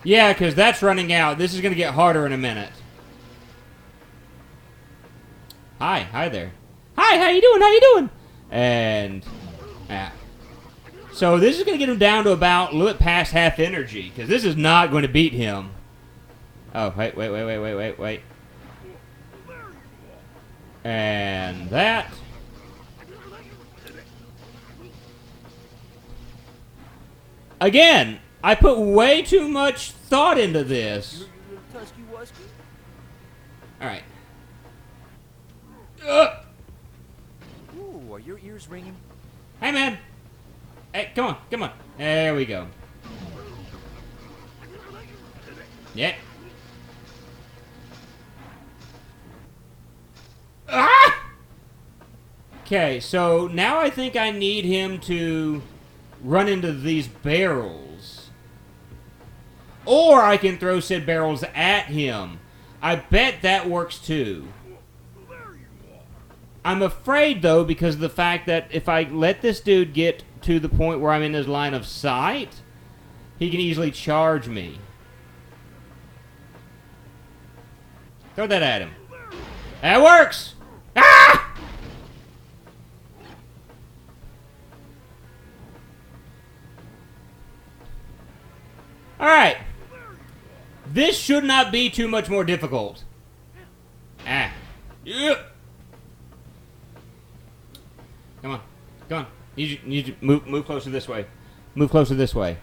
Yeah, because that's running out. This is going to get harder in a minute. Hi there. Hi, how you doing? And, yeah. So this is going to get him down to about a little bit past half energy, because this is not going to beat him. Oh, wait. And that. Again, I put way too much thought into this. Alright. Ooh, are your ears ringing? Hey, man. Hey, come on. There we go. Yeah. Ah! Okay, so now I think I need him to run into these barrels. Or I can throw said barrels at him. I bet that works too. I'm afraid, though, because of the fact that if I let this dude get to the point where I'm in his line of sight, he can easily charge me. Throw that at him. That works! Ah! Alright. This should not be too much more difficult. Ah. Yeah. Come on. Need you move closer this way. Move closer this way.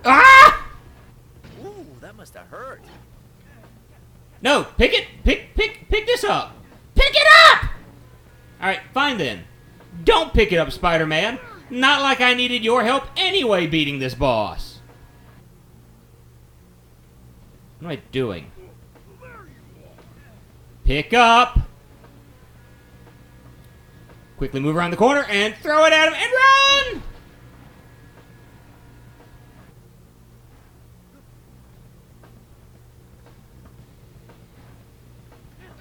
Ah! Ooh, that must have hurt. No, pick this up. Pick it up! Alright, fine then. Don't pick it up, Spider-Man. Not like I needed your help anyway beating this boss. What am I doing? Pick up. Quickly move around the corner and throw it at him and run!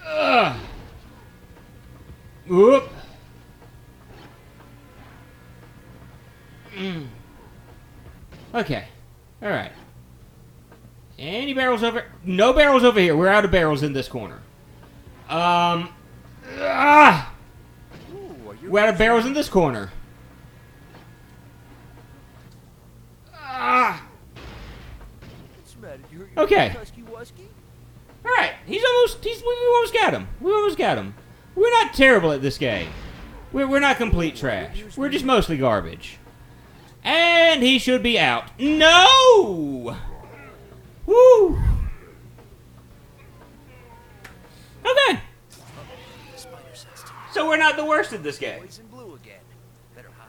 Ugh. Whoop. Okay. Alright. Any barrels over? No barrels over here. We're out of barrels in this corner. We're out of barrels in this corner. Okay. Alright. We almost got him. We're not terrible at this game. We're not complete trash. We're just mostly garbage. And he should be out. No! Woo! Okay. So we're not the worst at this game. Poison blue again. Better hide.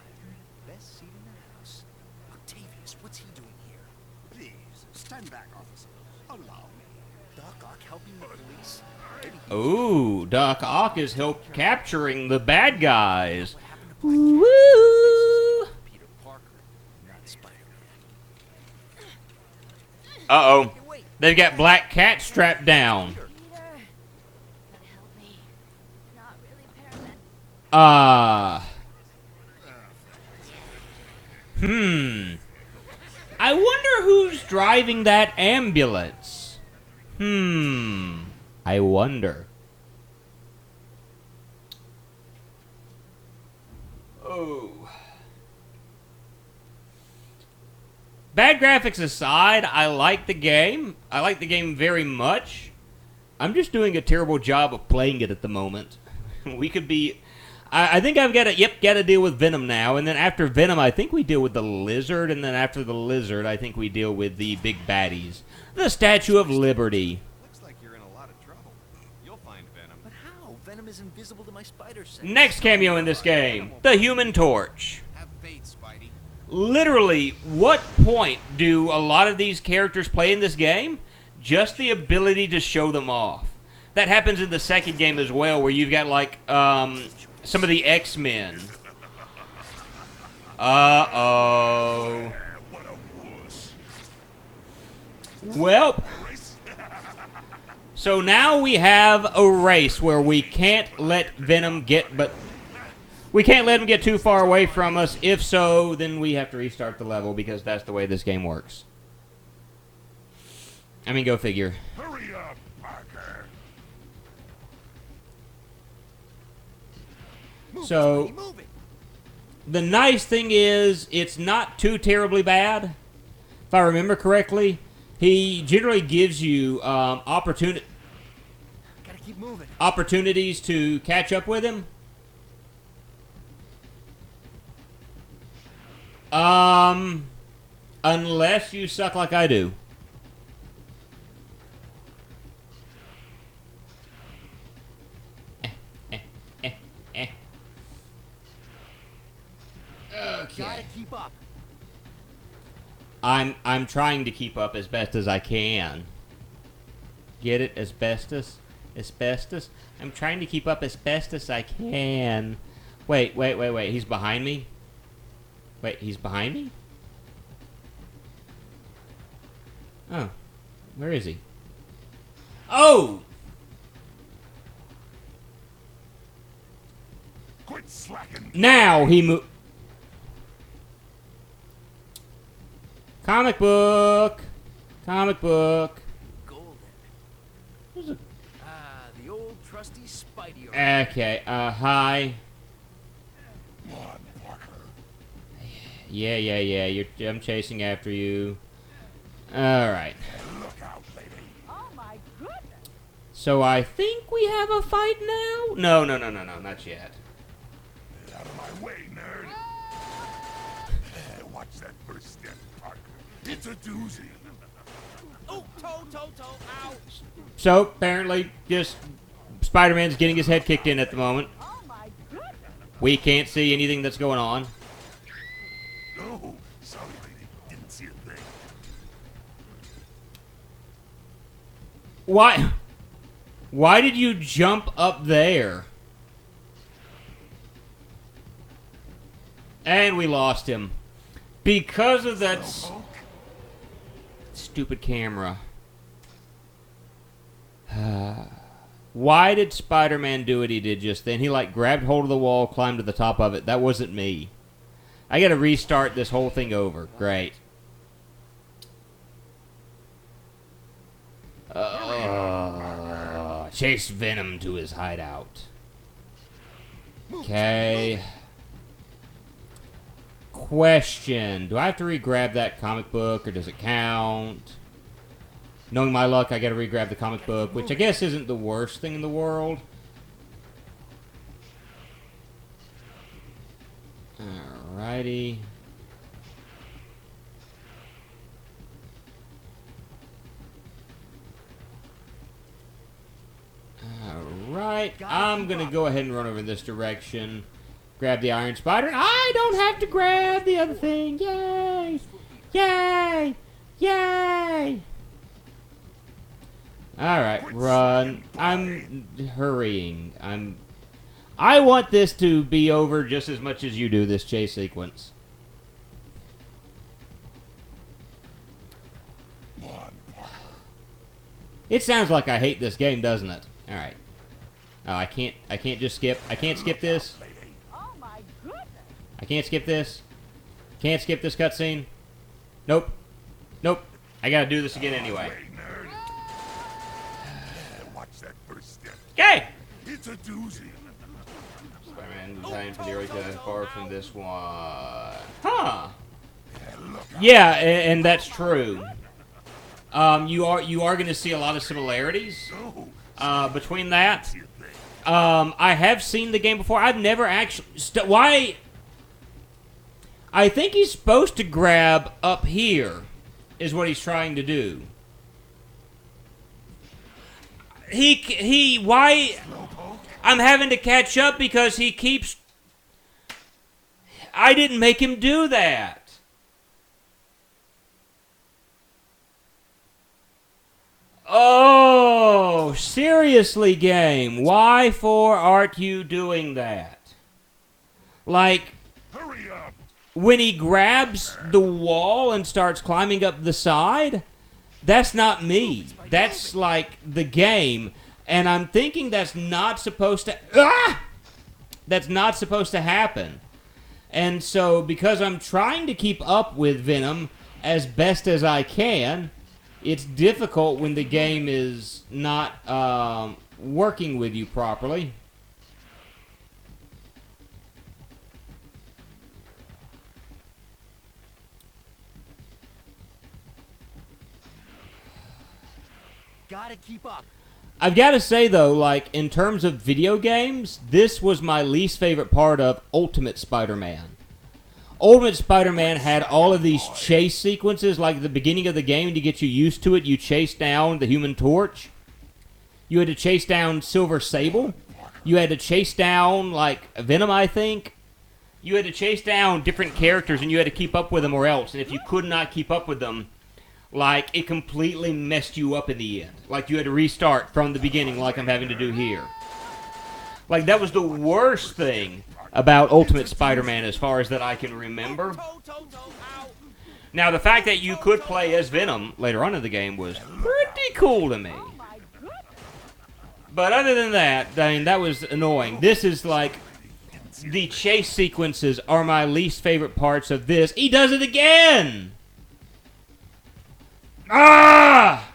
Best seat in the house. Octavius, what's he doing here? Please, stand back, officer. Allow me. Doc Ock helping the police? Ooh, Doc Ock is help capturing the bad guys. Woo! Peter Parker, not Spider-Man. Uh-oh. Hey, wait. They've got Black Cat strapped down. Peter, gotta help me. Not really paramedic. I wonder who's driving that ambulance. I wonder. Oh. Bad graphics aside, I like the game. I like the game very much. I'm just doing a terrible job of playing it at the moment. We could be... I think I've got to deal with Venom now, and then after Venom, I think we deal with the Lizard, and then after the Lizard, I think we deal with the big baddies. The Statue of Liberty. Looks like you're in a lot of trouble. You'll find Venom. But how? Venom is invisible to my spider sense. Next cameo in this game, the Human Torch. Have faith, Spidey. Literally, what point do a lot of these characters play in this game? Just the ability to show them off. That happens in the second game as well, where you've got, like, some of the X-Men. Uh-oh. What a wuss. Well, so now we have a race where we can't let Venom get, but we can't let him get too far away from us. If so, then we have to restart the level because that's the way this game works. I mean, go figure. Hurry up, Parker. So, the nice thing is, it's not too terribly bad. If I remember correctly, he generally gives you Gotta keep moving. opportunities to catch up with him. Unless you suck like I do. Gotta keep up. I'm trying to keep up as best as I can. Get it? Asbestos? Asbestos? I'm trying to keep up as best as I can. Wait. He's behind me? Wait, he's behind me? Oh. Where is he? Oh! Quit slacking. Now he moved. Comic book. Comic book. Golden. There's a- The old trusty Spidey. Okay, hi. Come on, Parker. Yeah. I'm chasing after you. Alright. Look out, lady. Oh my goodness! So I think we have a fight now? No, not yet. Get out of my way, nerd. Watch that first step, Parker. It's a doozy. Oh, toe, ow. So, apparently, just Spider-Man's getting his head kicked in at the moment. Oh my goodness! We can't see anything that's going on. No, sorry, lady. Didn't see a thing. Why did you jump up there? And we lost him. Because of that stupid camera. Why did Spider-Man do what he did just then? He, like, grabbed hold of the wall, climbed to the top of it. That wasn't me. I gotta restart this whole thing over. Great. Chase Venom to his hideout. Okay. Question. Do I have to re-grab that comic book, or does it count? Knowing my luck, I gotta re-grab the comic book, which I guess isn't the worst thing in the world. Alrighty. Alright, I'm gonna go ahead and run over this direction. Grab the Iron Spider, and I don't have to grab the other thing. Yay! Yay! Yay! Alright, run. I'm hurrying. I want this to be over just as much as you do, this chase sequence. It sounds like I hate this game, doesn't it? Alright. Oh, I can't just skip. I can't skip this. Oh my goodness. I can't skip this. Can't skip this cutscene. Nope. Nope. I gotta do this again anyway. Watch that first step. Okay! It's a doozy. Spider-Man designed for the early far from this one. Huh. Yeah, and that's true. You are going to see a lot of similarities between that. I have seen the game before. I've never actually... why... I think he's supposed to grab up here, is what he's trying to do. Why... I'm having to catch up because he keeps... I didn't make him do that. Oh, seriously, game. Why for aren't you doing that? Like... Hurry up. When he grabs the wall and starts climbing up the side, that's not me. That's like the game. And I'm thinking that's not supposed to... That's not supposed to happen. And so, because I'm trying to keep up with Venom as best as I can, it's difficult when the game is not working with you properly. Gotta keep up. I've got to say, though, like, in terms of video games, this was my least favorite part of Ultimate Spider-Man. Ultimate Spider-Man had all of these chase sequences, like at the beginning of the game, to get you used to it. You chased down the Human Torch. You had to chase down Silver Sable. You had to chase down, like, Venom, I think. You had to chase down different characters, and you had to keep up with them or else. And if you could not keep up with them... like, it completely messed you up in the end. Like, you had to restart from the beginning like I'm having to do here. Like, that was the worst thing about Ultimate Spider-Man as far as that I can remember. Now, the fact that you could play as Venom later on in the game was pretty cool to me. But other than that, I mean, that was annoying. This is like... the chase sequences are my least favorite parts of this. He does it again! Ah!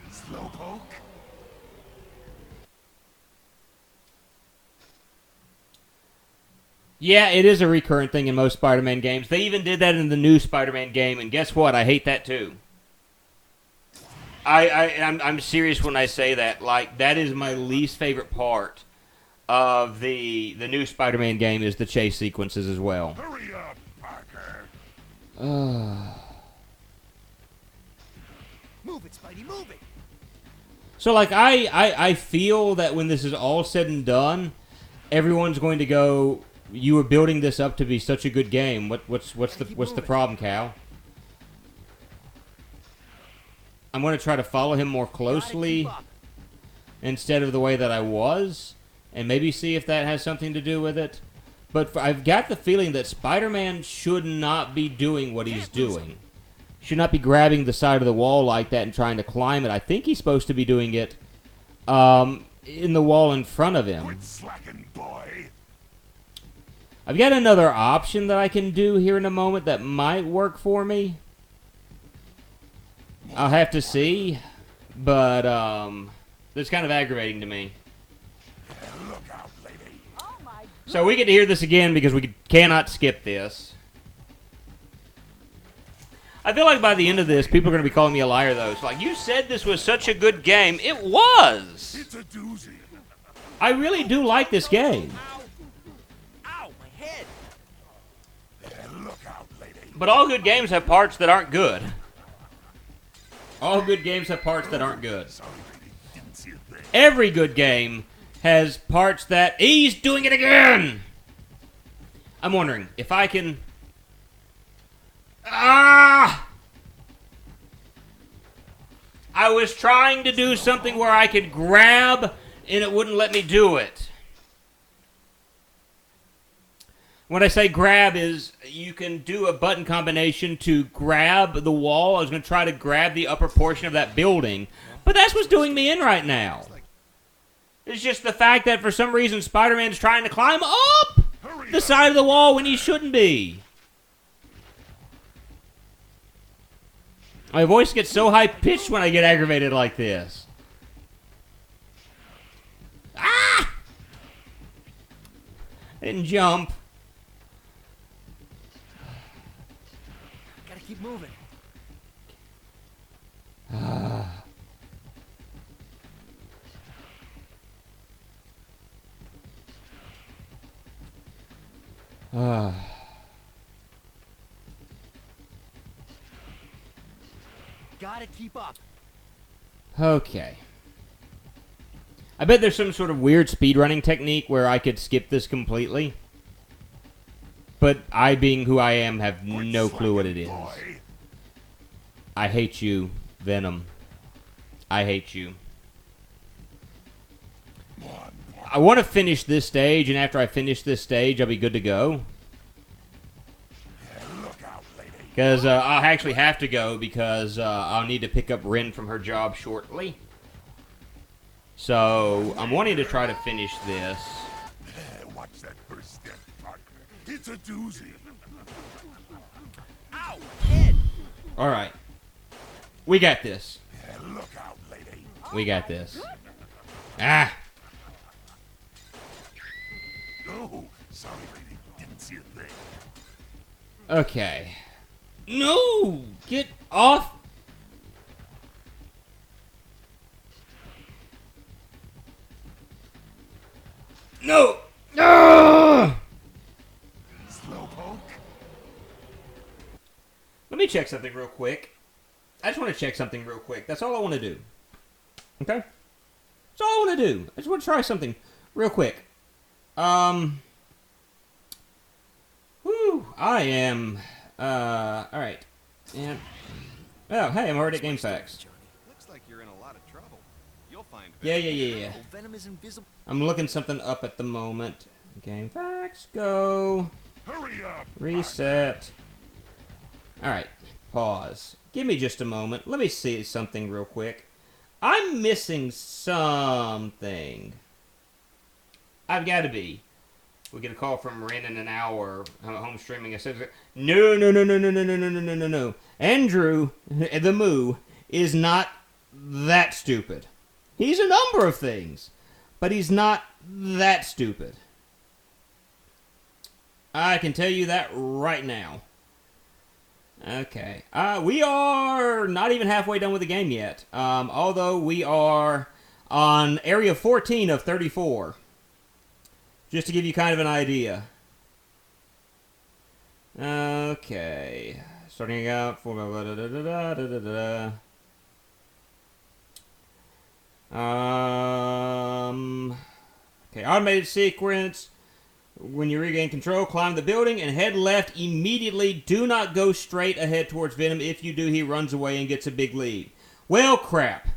Slowpoke. Yeah, it is a recurrent thing in most Spider-Man games. They even did that in the new Spider-Man game, and guess what? I hate that too. I'm serious when I say that. Like, that is my least favorite part of the new Spider-Man game is the chase sequences as well. Hurry up, Parker. Move it, Spidey, move it. So, like, I feel that when this is all said and done, everyone's going to go, you were building this up to be such a good game. What's the problem, Cal? I'm going to try to follow him more closely instead of the way that I was, and maybe see if that has something to do with it. But I've got the feeling that Spider-Man should not be doing what he's doing. Should not be grabbing the side of the wall like that and trying to climb it. I think he's supposed to be doing it in the wall in front of him. Quit slacking, boy. I've got another option that I can do here in a moment that might work for me. I'll have to see, but it's kind of aggravating to me. Look out, lady. So we get to hear this again because we cannot skip this. I feel like by the end of this, people are going to be calling me a liar, though. It's like, you said this was such a good game. It was! It's a doozy. I really do like this game. Ow, my head. Look out, lady. But all good games have parts that aren't good. All good games have parts that aren't good. Sorry, lady. Didn't see a thing. Every good game has parts that... He's doing it again! I'm wondering if I can... Ah! I was trying to do something where I could grab, and it wouldn't let me do it. When I say grab is, you can do a button combination to grab the wall. I was going to try to grab the upper portion of that building, but that's what's doing me in right now. It's just the fact that for some reason Spider-Man's trying to climb up the side of the wall when he shouldn't be. My voice gets so high-pitched when I get aggravated like this. Ah! I didn't jump. Gotta keep moving. Gotta keep up. Okay. I bet there's some sort of weird speedrunning technique where I could skip this completely. But I, being who I am, have no clue what it is. I hate you, Venom. I hate you. I want to finish this stage, and after I finish this stage, I'll be good to go. Because I'll actually have to go because I'll need to pick up Ren from her job shortly. So I'm wanting to try to finish this. Watch that first step, partner. It's a doozy. Ow! Head! Alright. We got this. Look out, lady. We got this. Ah! Oh, sorry, lady. Didn't see a thing. Okay. No! Get off! No! Ah! Slowpoke. Let me check something real quick. I just want to check something real quick. That's all I want to do. Okay? That's all I want to do. I just want to try something real quick. Whew. I am... alright. And... Oh, hey, I'm already at GameFAQs. Looks like you're in a lot of trouble. You'll find Yeah. Oh, Venom is invisible. I'm looking something up at the moment. GameFAQs, go. Hurry up. Reset. Alright. Pause. Give me just a moment. Let me see something real quick. I'm missing something. I've got to be. We get a call from Ren in an hour. Home streaming. I said, no. Andrew, the moo, is not that stupid. He's a number of things, but he's not that stupid. I can tell you that right now. Okay. We are not even halfway done with the game yet. Although we are on area 14 of 34. Just to give you kind of an idea. Okay. Starting out for... Okay, automated sequence. When you regain control, climb the building and head left immediately. Do not go straight ahead towards Venom. If you do, he runs away and gets a big lead. Well, crap.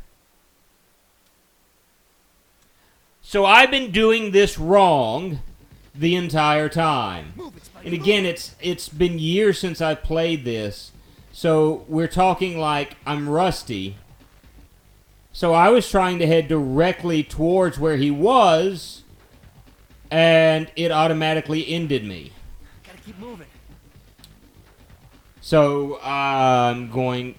So I've been doing this wrong the entire time. And again, it's been years since I've played this. So we're talking like I'm rusty. So I was trying to head directly towards where he was, and it automatically ended me. Gotta keep moving. So I'm going...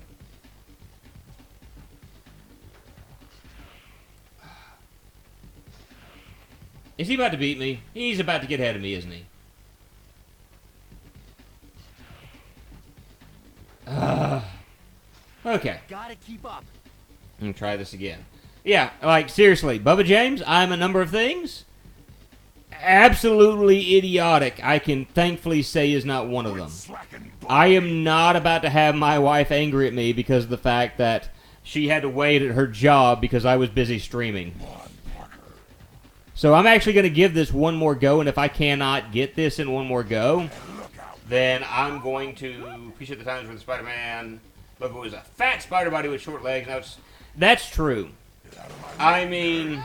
Is he about to beat me? He's about to get ahead of me, isn't he? Okay. Gotta keep up. I'm gonna try this again. Yeah, like, seriously, Bubba James, I'm a number of things. Absolutely idiotic, I can thankfully say is not one of them. I am not about to have my wife angry at me because of the fact that she had to wait at her job because I was busy streaming. So I'm actually going to give this one more go, and if I cannot get this in one more go, then I'm going to appreciate the times with Spider-Man. Look, it was a fat spider body with short legs. Now it's That's true. I mean,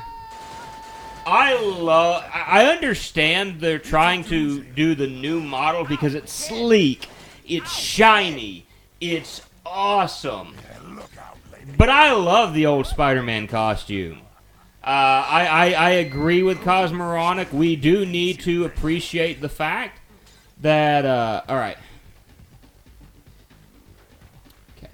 I understand they're trying to do the new model because it's sleek, it's shiny, it's awesome. But I love the old Spider-Man costume. I agree with Cosmoronic. We do need to appreciate the fact that, all right. Okay.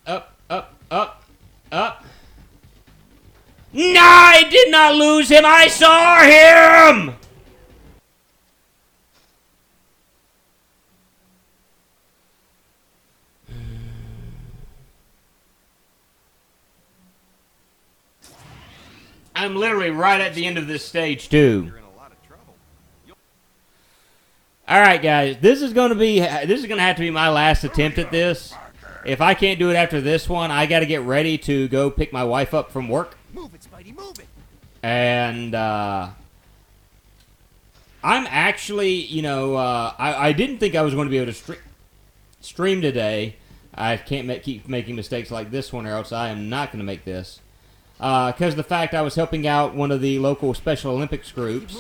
Up. No, I did not lose him. I saw him. I'm literally right at the end of this stage, too. You're in a lot of trouble. All right, guys. This is going to have to be my last attempt at this. If I can't do it after this one, I got to get ready to go pick my wife up from work. Move it, Spidey, move it. And I'm actually, you know, I didn't think I was going to be able to stream today. I can't keep making mistakes like this one, or else I am not going to make this. Because the fact I was helping out one of the local Special Olympics groups.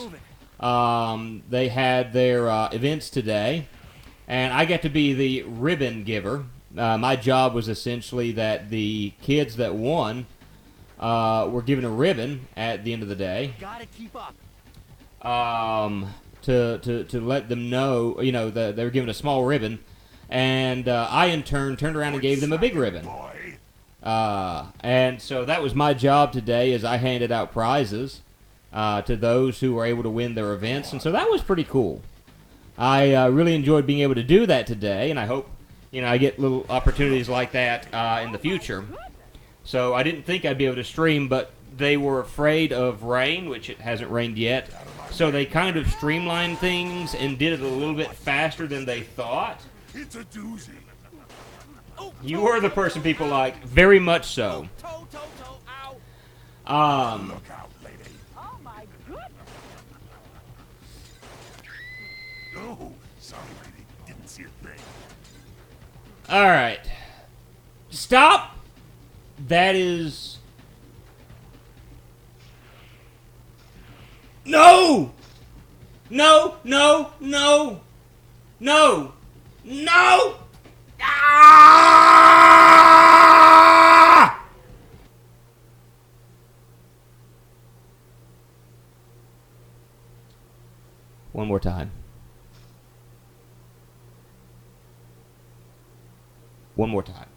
They had their events today, and I got to be the ribbon giver. My job was essentially that the kids that won were given a ribbon at the end of the day. Gotta keep up. To let them know, you know, that they were given a small ribbon, and I in turn turned around and gave them a big ribbon. And so that was my job today, as I handed out prizes to those who were able to win their events, and so that was pretty cool. I really enjoyed being able to do that today, and I hope, you know, I get little opportunities like that in the future. So I didn't think I'd be able to stream, but they were afraid of rain, which it hasn't rained yet. So they kind of streamlined things and did it a little bit faster than they thought. It's a doozy. You are the person people like, very much so. Look out, lady. Oh my goodness! Oh, sorry, lady. Didn't see a thing. All right. Stop. That is... No! No, no, no. No. No! Ah! One more time. One more time.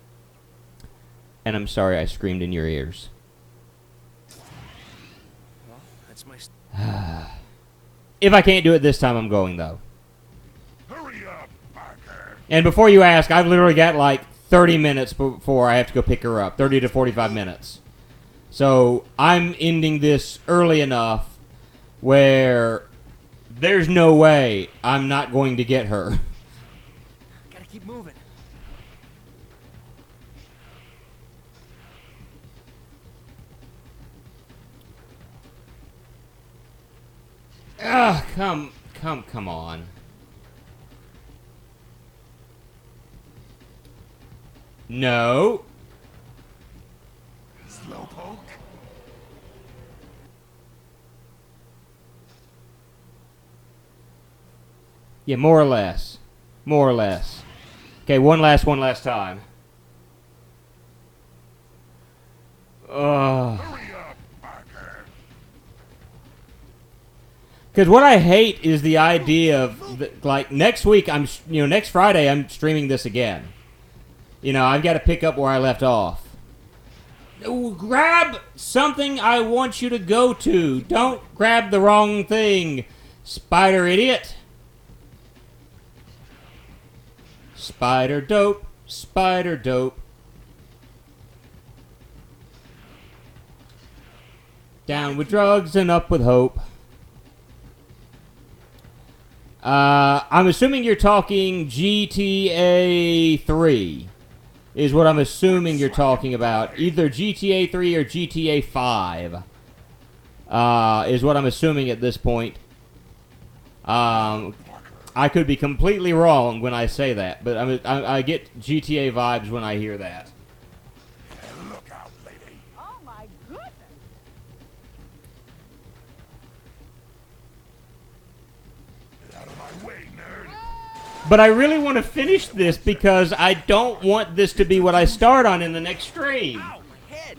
And I'm sorry I screamed in your ears. Well, that's my... If I can't do it this time, I'm going, though. Hurry up, Parker. And before you ask, I've literally got like 30 minutes before I have to go pick her up. 30 to 45 minutes. So I'm ending this early enough where there's no way I'm not going to get her. Gotta keep moving. Ugh, come on. No. Slowpoke. Yeah, more or less. More or less. Okay, one last time. Ugh. Hurry up, Parker. Because what I hate is the idea of, like, next week, next Friday, I'm streaming this again. You know, I've got to pick up where I left off. Grab something I want you to go to. Don't grab the wrong thing, spider idiot. Spider dope, spider dope. Down with drugs and up with hope. I'm assuming you're talking GTA 3. Is what I'm assuming you're talking about. Either GTA 3 or GTA 5. Is what I'm assuming at this point. I could be completely wrong when I say that, but I get GTA vibes when I hear that. Look out, lady. Oh my goodness! Get out of my way, nerd. But I really want to finish this because I don't want this to be what I start on in the next stream. Ow, my head!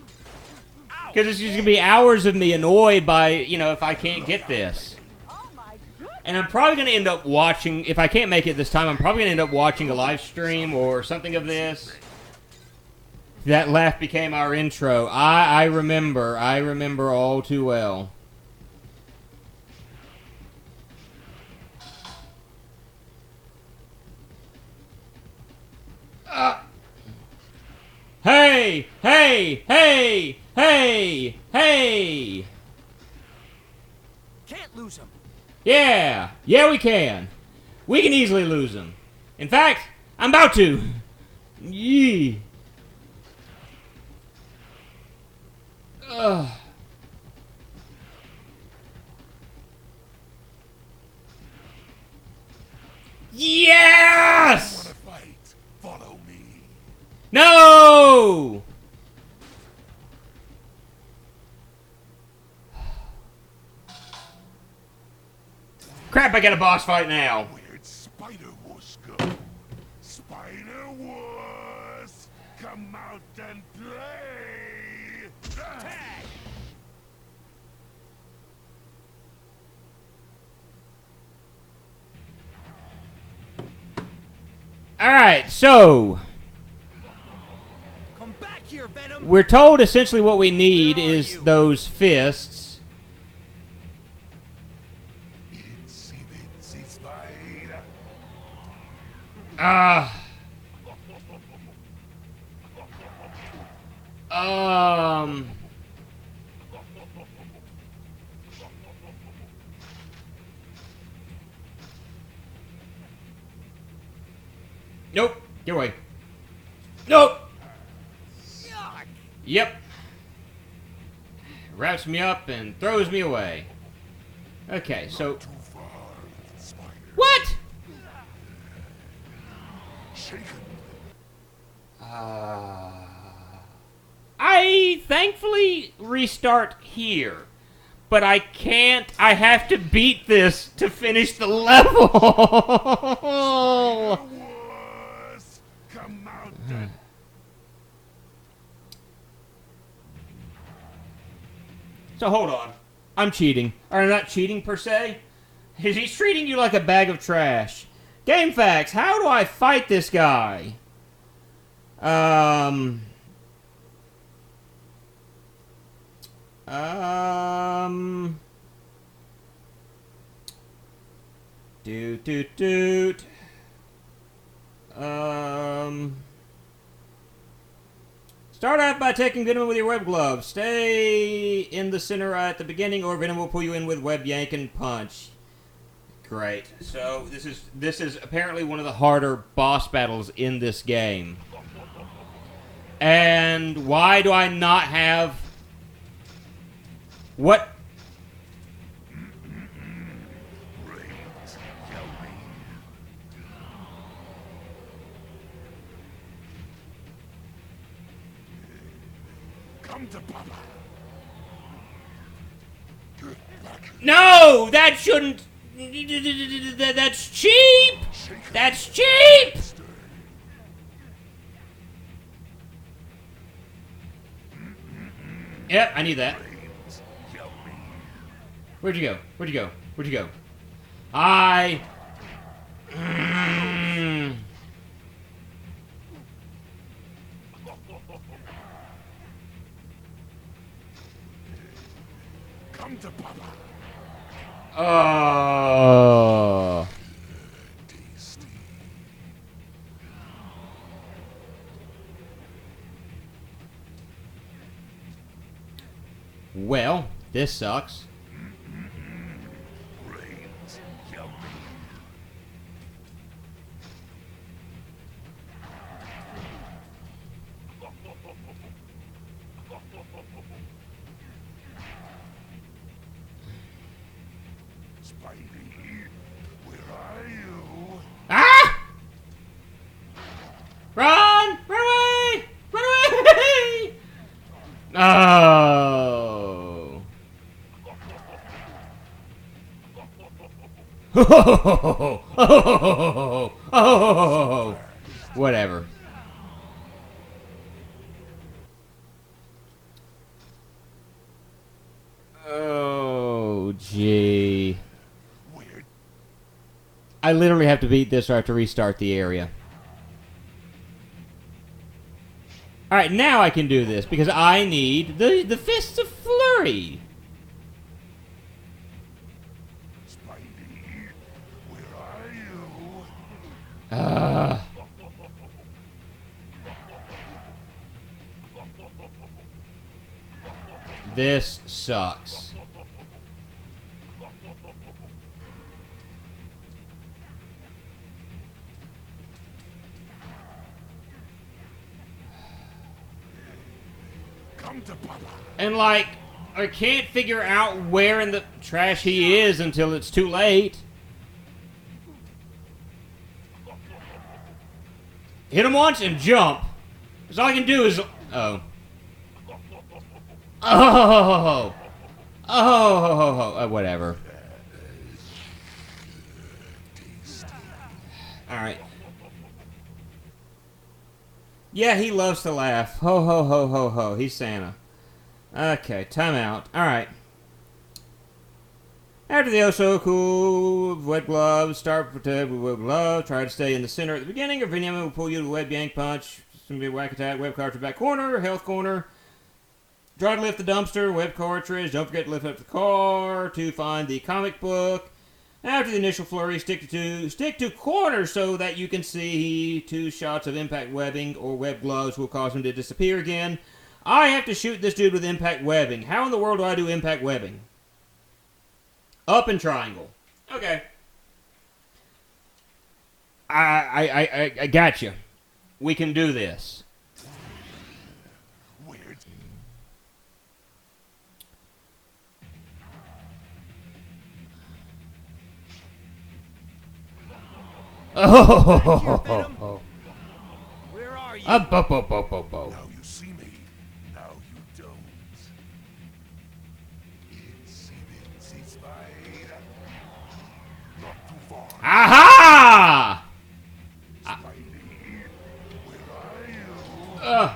Ow! Because it's just going to be hours of me annoyed by, you know, if I can't get this. Oh my goodness! And I'm probably going to end up watching, if I can't make it this time, I'm probably going to end up watching a live stream or something of this. That laugh became our intro. I remember all too well. Hey! Hey! Hey! Hey! Hey! Can't lose him. Yeah! Yeah, we can. We can easily lose them. In fact, I'm about to. Yee. Ugh. Yes! Wanna fight? Follow me. No! Crap, I got a boss fight now. Where'd Spider-Wuss go? Spider-Wuss! Come out and play! Tag! Alright, so Come back here, Venom! we're told essentially what we need is those fists. Itsy bitsy spider. Um. Nope. Get away. Nope. Yuck! Yep. Wraps me up and throws me away. Okay, so. Too far, spider. What? Shaken. I thankfully restart here. But I can't. I have to beat this to finish the level. Wuss! Come out and So hold on. I'm cheating. Or I'm not cheating per se. He's treating you like a bag of trash. Game facts. How do I fight this guy? Doot. Start out by taking Venom with your web glove. Stay in the center at the beginning, or Venom will pull you in with web yank and punch. Great. So this is apparently one of the harder boss battles in this game. And why do I not have what? brains. Help me. Come to Papa. Get back. No, that shouldn't. That's cheap. That's cheap. Yep, I need that. Brains. Help me. Where'd you go? Where'd you go? Where'd you go? I. Come to Papa. Oh. Tasty. Well, this sucks. Brains. Help me. Spidey, where are you? Whatever. Oh, gee. I literally have to beat this or I have to restart the area. Alright, now I can do this because I need the Fists of Flurry. Spidey, where are you? This sucks. Come to Papa. And like, I can't figure out where in the trash he is until it's too late. Hit him once and jump. Because all I can do is... Oh. Oh. Whatever. Alright. Yeah, he loves to laugh. Ho, ho, ho, ho, ho. He's Santa. Okay, time out. Alright. After the oh-so cool wet gloves, start with web glove. Try to stay in the center at the beginning. Or Vinyama will pull you to the web yank punch. Some be whack attack. Web cartridge back corner. Health corner. Try to lift the dumpster. Web cartridge. Don't forget to lift up the car to find the comic book. After the initial flurry, stick to corner so that you can see 2 shots of impact webbing or web gloves will cause him to disappear again. I have to shoot this dude with impact webbing. How in the world do I do impact webbing? Up and triangle. Okay. I got you. We can do this. Weird. Oh. Where are you? Now you see me. Now you don't. Itsy spider. Not too far. Aha! Spidey, where are you?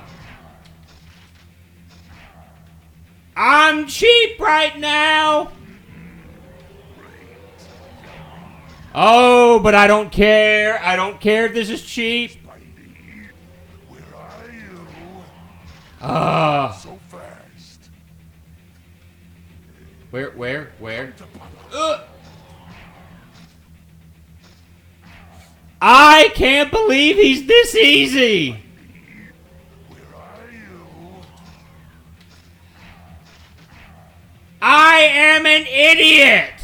I'm cheap right now. Oh, but I don't care. I don't care if this is cheap. Spidey, where are you? So fast. Where? I can't believe he's this easy. Where are you? I am an idiot.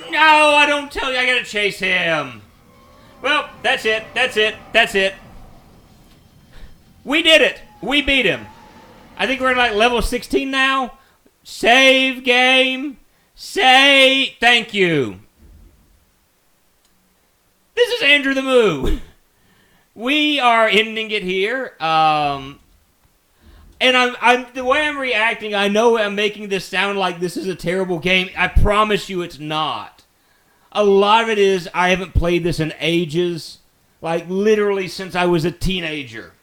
No, I don't tell you I gotta chase him. Well, that's it. We did it. We beat him. I think we're at like level 16 now. Save game. Thank you. This is Andrew the Moo. We are ending it here. And I'm the way I'm reacting, I know I'm making this sound like this is a terrible game. I promise you it's not. A lot of it is I haven't played this in ages. Like literally since I was a teenager.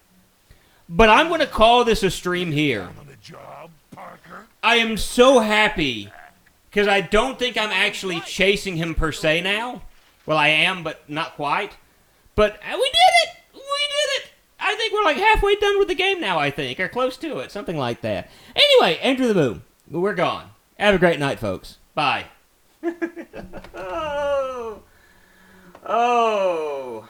But I'm going to call this a stream here. On the job, Parker? I am so happy because I don't think I'm actually chasing him per se now. Well, I am, but not quite. But we did it! I think we're like halfway done with the game now, I think. Or close to it. Something like that. Anyway, Andrew the Moo. We're gone. Have a great night, folks. Bye. Oh.